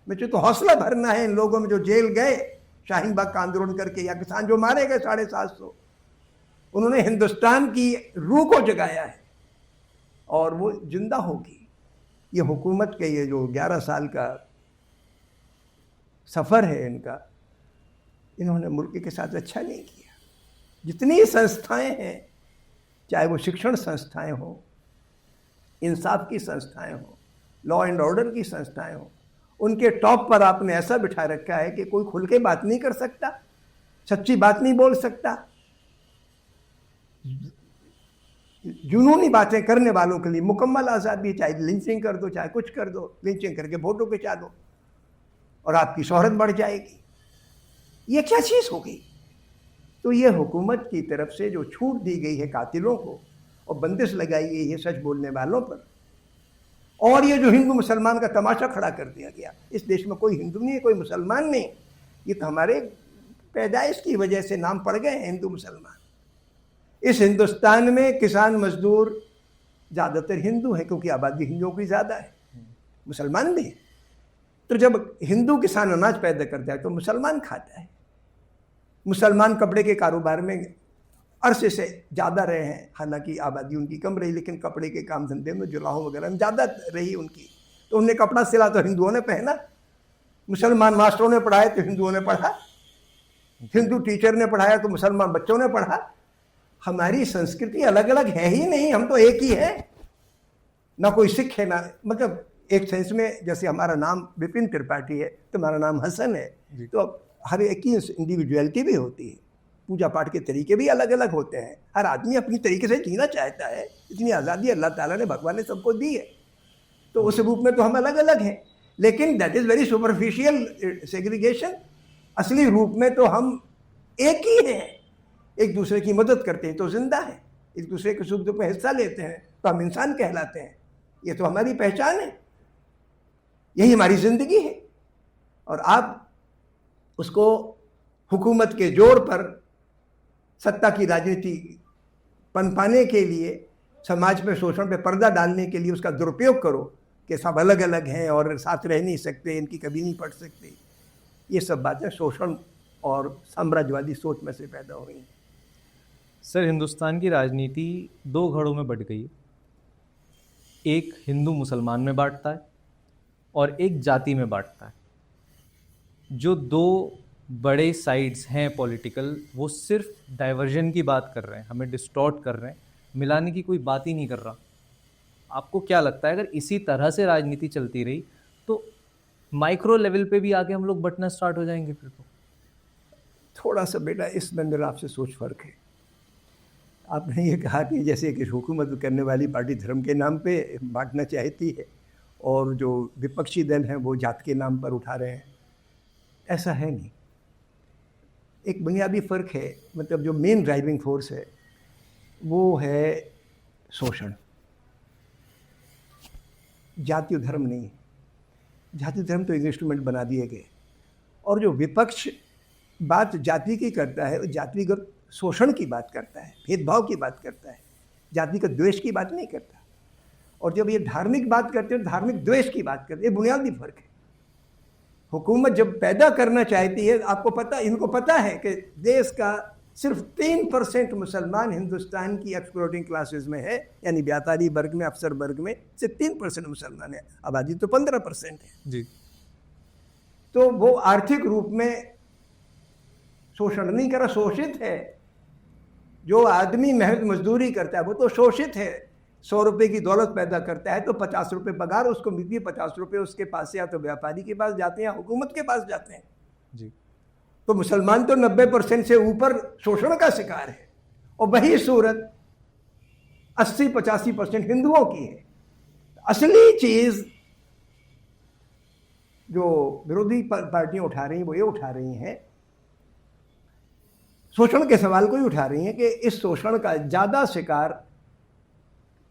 S1: मुझे तो हौसला भरना है इन लोगों में जो जेल गए शाहीन बाग का आंदोलन करके, या किसान जो मारे गए 750। उन्होंने हिंदुस्तान की रूह को जगाया है और वो जिंदा होगी। ये हुकूमत के ये जो 11 साल का सफ़र है इनका, इन्होंने मुल्क के साथ अच्छा नहीं किया। जितनी संस्थाएं हैं, चाहे वो शिक्षण संस्थाएं हों, इंसाफ की संस्थाएं हों, लॉ एंड ऑर्डर की संस्थाएं हों, उनके टॉप पर आपने ऐसा बिठा रखा है कि कोई खुल के बात नहीं कर सकता, सच्ची बात नहीं बोल सकता। जुनूनी बातें करने वालों के लिए मुकम्मल आज़ादी, चाहे लिंचिंग कर दो, चाहे कुछ कर दो, लिंचिंग करके फोटो खिंचा दो और आपकी शोहरत बढ़ जाएगी। ये क्या चीज़ हो गई? तो ये हुकूमत की तरफ से जो छूट दी गई है कातिलों को और बंदिश लगाई गई है सच बोलने वालों पर, और ये जो हिंदू मुसलमान का तमाशा खड़ा कर दिया गया। इस देश में कोई हिंदू नहीं है, कोई मुसलमान नहीं। ये तो हमारे पैदाइश की वजह से नाम पड़ गए हैं हिंदू मुसलमान। इस हिंदुस्तान में किसान मजदूर ज़्यादातर हिंदू हैं, क्योंकि आबादी हिंदुओं की ज़्यादा है, मुसलमान भी है। तो जब हिंदू किसान अनाज पैदा करता है तो मुसलमान खाता है। मुसलमान कपड़े के कारोबार में अरसे से ज़्यादा रहे हैं, हालांकि आबादी उनकी कम रही, लेकिन कपड़े के काम धंधे में जुलाहों वगैरह में ज़्यादा रही उनकी। तो उनने कपड़ा सिला तो हिंदुओं ने पहना, मुसलमान मास्टरों ने पढ़ाया तो हिंदुओं ने पढ़ा, हिंदू टीचर ने पढ़ाया तो मुसलमान बच्चों ने पढ़ा। हमारी संस्कृति अलग अलग है ही नहीं, हम तो एक ही है। ना कोई सिख है, ना मतलब एक सेंस में जैसे हमारा नाम विपिन त्रिपाठी है तो हमारा नाम हसन है, तो हर एक की इंडिविजुअलिटी भी होती है, पूजा पाठ के तरीके भी अलग अलग होते हैं, हर आदमी अपनी तरीके से जीना चाहता है, इतनी आज़ादी अल्लाह ताला ने, भगवान ने सबको दी है, तो उस रूप में तो हम अलग अलग हैं। लेकिन that is very superficial segregation. असली रूप में तो हम एक ही हैं, एक दूसरे की मदद करते हैं तो जिंदा है, एक दूसरे के सुख दुख में हिस्सा लेते हैं तो हम इंसान कहलाते हैं। ये तो हमारी पहचान है, यही हमारी ज़िंदगी है। और आप उसको हुकूमत के जोर पर सत्ता की राजनीति पनपाने के लिए, समाज में शोषण पे पर्दा डालने के लिए उसका दुरुपयोग करो कि सब अलग अलग हैं और साथ रह नहीं सकते, इनकी कभी नहीं पढ़ सकते। ये सब बातें शोषण और साम्राज्यवादी सोच में से पैदा हो रही हैं।
S3: सर, हिंदुस्तान की राजनीति दो घड़ों में बट गई है, एक हिंदू मुसलमान में बांटता है और एक जाति में बांटता है। जो दो बड़े साइड्स हैं पॉलिटिकल, वो सिर्फ डाइवर्जन की बात कर रहे हैं, हमें डिस्टॉर्ट कर रहे हैं, मिलाने की कोई बात ही नहीं कर रहा। आपको क्या लगता है अगर इसी तरह से राजनीति चलती रही तो माइक्रो लेवल पे भी आके हम लोग बंटना स्टार्ट हो जाएंगे? फिर तो
S1: थोड़ा सा बेटा इसमें मेरा आपसे सोच फर्क है। आपने ये कहा कि जैसे कि हुकूमत करने वाली पार्टी धर्म के नाम पे बांटना चाहती है और जो विपक्षी दल हैं वो जात के नाम पर उठा रहे हैं। ऐसा है नहीं, एक बुनियादी फ़र्क है। मतलब जो मेन ड्राइविंग फोर्स है वो है शोषण, जातीय धर्म नहीं। जातीय धर्म तो एक इंस्ट्रूमेंट बना दिए गए, और जो विपक्ष बात जाति की करता है, जातिगत शोषण की बात करता है, भेदभाव की बात करता है, जाति का द्वेष की बात नहीं करता। और जब ये धार्मिक बात करते हैं, धार्मिक द्वेष की बात करते हैं। ये बुनियादी फर्क है। हुकूमत जब पैदा करना चाहती है, आपको पता, इनको पता है कि देश का सिर्फ 3% मुसलमान हिंदुस्तान की एक्सप्लोटिंग क्लासेस में है, यानी व्यापारी वर्ग में, अफसर वर्ग में सिर्फ 3% मुसलमान है, आबादी तो 15% है
S3: जी।
S1: तो वो आर्थिक रूप में शोषण नहीं कर रहा, शोषित है। जो आदमी मेहनत मजदूरी करता है वो तो शोषित है। 100 रुपये की दौलत पैदा करता है तो 50 रुपये पगार उसको मिलती है, 50 रुपये उसके पास से या तो व्यापारी के पास जाते हैं या हुकूमत के पास जाते हैं।
S3: जी।
S1: तो मुसलमान तो 90% से ऊपर शोषण का शिकार है, और वही सूरत 80-85% हिंदुओं की है। असली चीज जो विरोधी पार्टियां उठा रही हैं वो ये उठा रही हैं, शोषण के सवाल को ही उठा रही हैं कि इस शोषण का ज़्यादा शिकार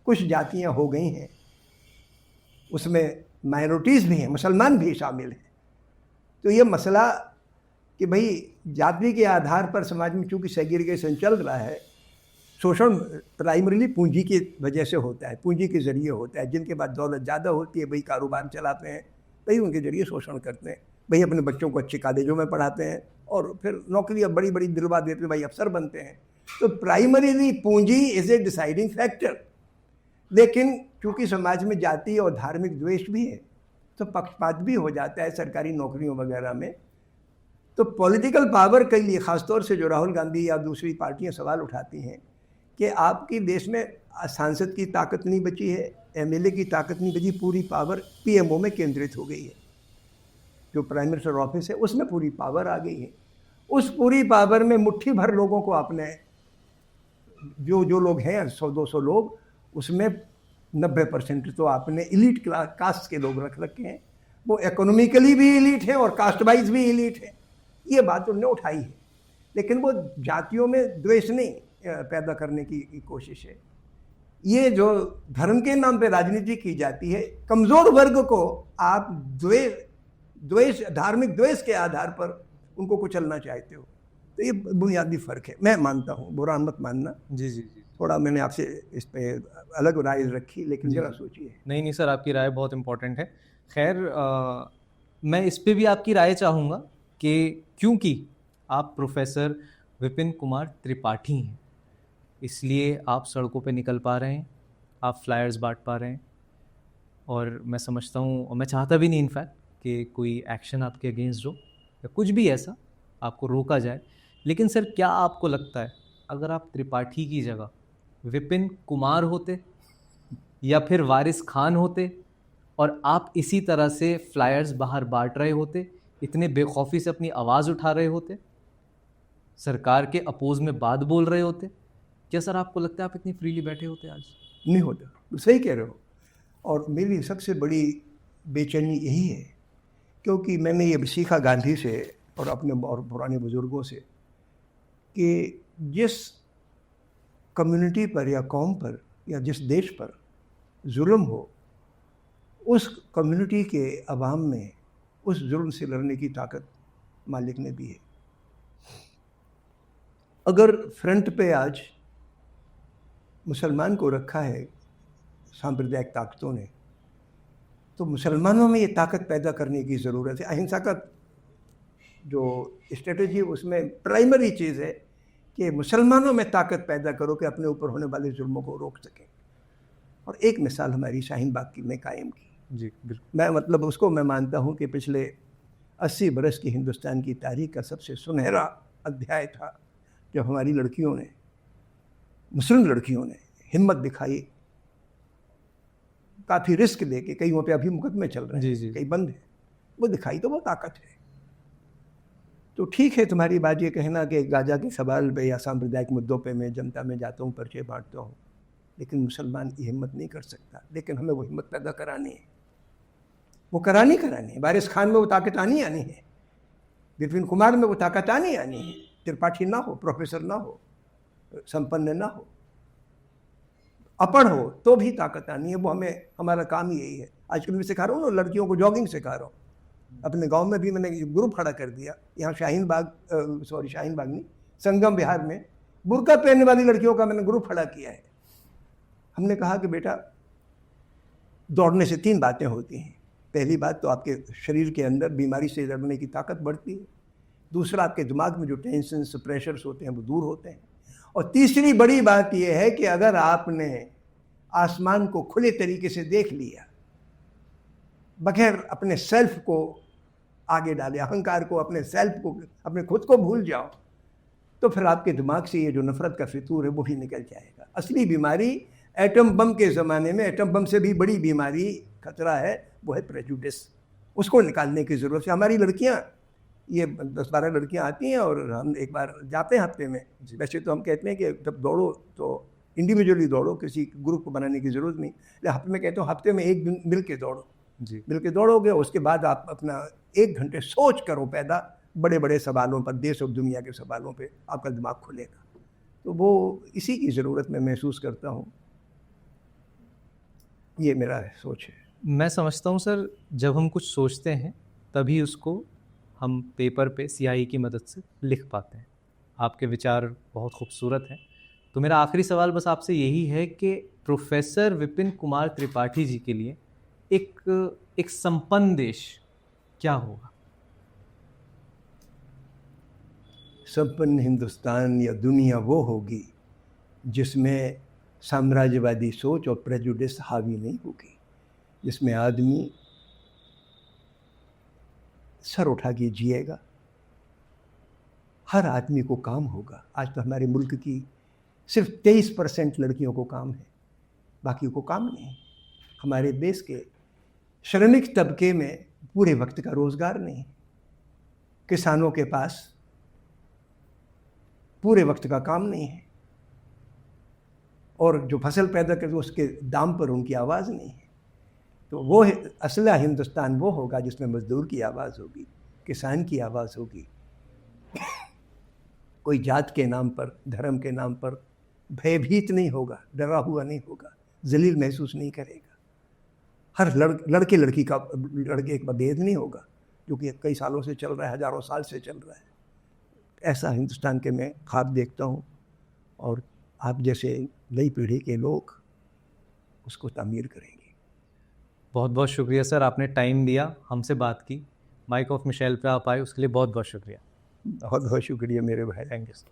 S1: कुछ जातियां हो गई हैं, उसमें माइनॉरिटीज़ भी हैं, मुसलमान भी शामिल हैं। तो ये मसला कि भाई जाति के आधार पर समाज में चूँकि सेग्रीगेशन चल रहा है, शोषण प्राइमरीली पूंजी की वजह से होता है, पूंजी के ज़रिए होता है। जिनके पास दौलत ज़्यादा होती है भाई कारोबार चलाते हैं, भाई उनके ज़रिए शोषण करते हैं, भाई अपने बच्चों को अच्छे कॉलेजों में पढ़ाते हैं और फिर नौकरियां बड़ी बड़ी दिलवा देते हैं, भाई अफसर बनते हैं। तो प्राइमरीली पूंजी इज़ ए डिसाइडिंग फैक्टर। लेकिन चूँकि समाज में जाति और धार्मिक द्वेष भी है तो पक्षपात भी हो जाता है सरकारी नौकरियों वगैरह में। तो पॉलिटिकल पावर के लिए ख़ासतौर से जो राहुल गांधी या दूसरी पार्टियां सवाल उठाती हैं कि आपकी देश में सांसद की ताकत नहीं बची है, एमएलए की ताकत नहीं बची, पूरी पावर पीएमओ में केंद्रित हो गई है। जो प्राइम मिनिस्टर ऑफिस है उसमें पूरी पावर आ गई है। उस पूरी पावर में मुट्ठी भर लोगों को आपने, जो लोग हैं 100-200 लोग, उसमें 90% तो आपने इलीट कास्ट के लोग रख रखे हैं। वो इकोनॉमिकली भी इलीट है और कास्ट वाइज भी इलीट है। ये बात उन्होंने उठाई है, लेकिन वो जातियों में द्वेष नहीं पैदा करने की कोशिश है। ये जो धर्म के नाम पे राजनीति की जाती है, कमज़ोर वर्ग को आप द्वेष धार्मिक द्वेष के आधार पर उनको कुचलना चाहते हो। तो ये बुनियादी फ़र्क है, मैं मानता हूँ, बुरा मत मानना।
S3: जी जी जी।
S1: थोड़ा मैंने आपसे इस पे अलग राय रखी, लेकिन ज़रा सोचिए।
S3: नहीं सर, आपकी राय बहुत इम्पोर्टेंट है। खैर, मैं इस पे भी आपकी राय चाहूँगा कि क्योंकि आप प्रोफेसर विपिन कुमार त्रिपाठी हैं, इसलिए आप सड़कों पे निकल पा रहे हैं, आप फ्लायर्स बांट पा रहे हैं। और मैं समझता हूँ और मैं चाहता भी नहीं इनफैक्ट कि कोई एक्शन आपके अगेंस्ट हो या कुछ भी ऐसा आपको रोका जाए। लेकिन सर क्या आपको लगता है अगर आप त्रिपाठी की जगह विपिन कुमार होते या फिर वारिस खान होते और आप इसी तरह से फ्लायर्स बाहर बांट रहे होते, इतने बेखौफी से अपनी आवाज़ उठा रहे होते, सरकार के अपोज में बात बोल रहे होते, क्या सर आपको लगता है आप इतनी फ्रीली बैठे होते आज?
S1: नहीं होता, सही कह रहे हो। और मेरी सबसे बड़ी बेचैनी यही है, क्योंकि मैंने ये भी सीखा गांधी से और अपने और पुराने बुज़ुर्गों से कि जिस कम्युनिटी पर या कौम पर या जिस देश पर जुल्म हो, उस कम्युनिटी के अवाम में उस जुल्म से लड़ने की ताकत मालिक ने दी है। अगर फ्रंट पे आज मुसलमान को रखा है सांप्रदायिक ताकतों ने, तो मुसलमानों में ये ताकत पैदा करने की ज़रूरत है। अहिंसा का जो स्ट्रेटजी उसमें प्राइमरी चीज़ है कि मुसलमानों में ताकत पैदा करो कि अपने ऊपर होने वाले जुल्मों को रोक सकें। और एक मिसाल हमारी शाहीन बाग की में कायम की
S3: जी बिल्कुल।
S1: मैं मतलब उसको मैं मानता हूँ कि पिछले 80 बरस की हिंदुस्तान की तारीख का सबसे सुनहरा अध्याय था, जब हमारी लड़कियों ने, मुस्लिम लड़कियों ने हिम्मत दिखाई, काफ़ी रिस्क लेके, कईयों पे अभी मुकदमे चल रहे हैं,
S3: जी।
S1: कई बंद हैं, वो दिखाई तो वो ताकत है। तो ठीक है तुम्हारी बात ये कहना कि गाजा के सवाल पे या सांप्रदायिक मुद्दों पे मैं जनता में जाता हूँ, पर्चे बांटता हूँ, लेकिन मुसलमान ये हिम्मत नहीं कर सकता। लेकिन हमें वो हिम्मत पैदा करानी है, वो करानी है। वारिस खान में वो ताकत आनी है, विपिन कुमार में वो ताकत आनी है। त्रिपाठी ना हो, प्रोफेसर ना हो, संपन्न ना हो, अपढ़ हो, तो भी ताकत आनी है। वो हमें, हमारा काम ही यही है। आजकल मैं सिखा रहा हूँ ना, लड़कियों को जॉगिंग सिखा रहा हूँ। अपने गांव में भी मैंने ग्रुप खड़ा कर दिया, यहाँ शाहीन बाग नहीं, संगम बिहार में बुर्का पहनने वाली लड़कियों का मैंने ग्रुप खड़ा किया है। हमने कहा कि बेटा, दौड़ने से 3 बातें होती हैं। पहली बात तो आपके शरीर के अंदर बीमारी से लड़ने की ताकत बढ़ती है। दूसरा, आपके दिमाग में जो टेंशन प्रेशर्स होते हैं वो दूर होते हैं। और तीसरी बड़ी बात यह है कि अगर आपने आसमान को खुले तरीके से देख लिया, बगैर अपने सेल्फ को आगे डाले, अहंकार को, अपने सेल्फ को, अपने खुद को भूल जाओ, तो फिर आपके दिमाग से ये जो नफरत का फितूर है वो भी निकल जाएगा। असली बीमारी एटम बम के ज़माने में, एटम बम से भी बड़ी बीमारी खतरा है, वो है प्रेजुडिस। उसको निकालने की ज़रूरत है। हमारी लड़कियां, ये 10-12 लड़कियां आती हैं और हम एक बार जाते हैं हफ्ते में। वैसे तो हम कहते हैं कि जब दौड़ो तो इंडिविजुअली दौड़ो, किसी ग्रुप को बनाने की ज़रूरत नहीं। हफ्ते में कहते हो, हफ्ते में एक दिन मिल के दौड़ो।
S3: जी,
S1: मिल के दौड़ोगे, उसके बाद आप अपना 1 घंटे सोच करो पैदा, बड़े बड़े सवालों पर, देश और दुनिया के सवालों पे आपका दिमाग खुलेगा। तो वो इसी की ज़रूरत मैं महसूस करता हूँ। ये मेरा सोच है।
S3: मैं समझता हूँ सर, जब हम कुछ सोचते हैं तभी उसको हम पेपर पे स्याही की मदद से लिख पाते हैं। आपके विचार बहुत खूबसूरत हैं। तो मेरा आखिरी सवाल बस आपसे यही है कि प्रोफेसर विपिन कुमार त्रिपाठी जी के लिए एक संपन्न देश क्या होगा?
S1: संपन्न हिंदुस्तान या दुनिया वो होगी जिसमें साम्राज्यवादी सोच और प्रेजुडिस हावी नहीं होगी, जिसमें आदमी सर उठा के जिएगा, हर आदमी को काम होगा। आज तो हमारे मुल्क की सिर्फ 23% लड़कियों को काम है, बाकी को काम नहीं। हमारे देश के श्रमिक तबके में पूरे वक्त का रोज़गार नहीं, किसानों के पास पूरे वक्त का काम नहीं है, और जो फसल पैदा करते उसके दाम पर उनकी आवाज़ नहीं है। तो वो असला हिंदुस्तान वो होगा जिसमें मज़दूर की आवाज़ होगी, किसान की आवाज़ होगी। कोई जात के नाम पर, धर्म के नाम पर भयभीत नहीं होगा, डरा हुआ नहीं होगा, जलील महसूस नहीं करेगा। हर लड़के लड़की का लड़के का भेद नहीं होगा, जो कि कई सालों से चल रहा है, हज़ारों साल से चल रहा है। ऐसा हिंदुस्तान के मैं ख्वाब देखता हूँ, और आप जैसे नई पीढ़ी के लोग उसको तामीर करेंगे।
S3: बहुत बहुत शुक्रिया सर, आपने टाइम दिया, हमसे बात की, माइक ऑफ मिशेल पे आप आए, उसके लिए बहुत बहुत शुक्रिया।
S1: बहुत बहुत शुक्रिया मेरे भाई।
S3: Thank you sir.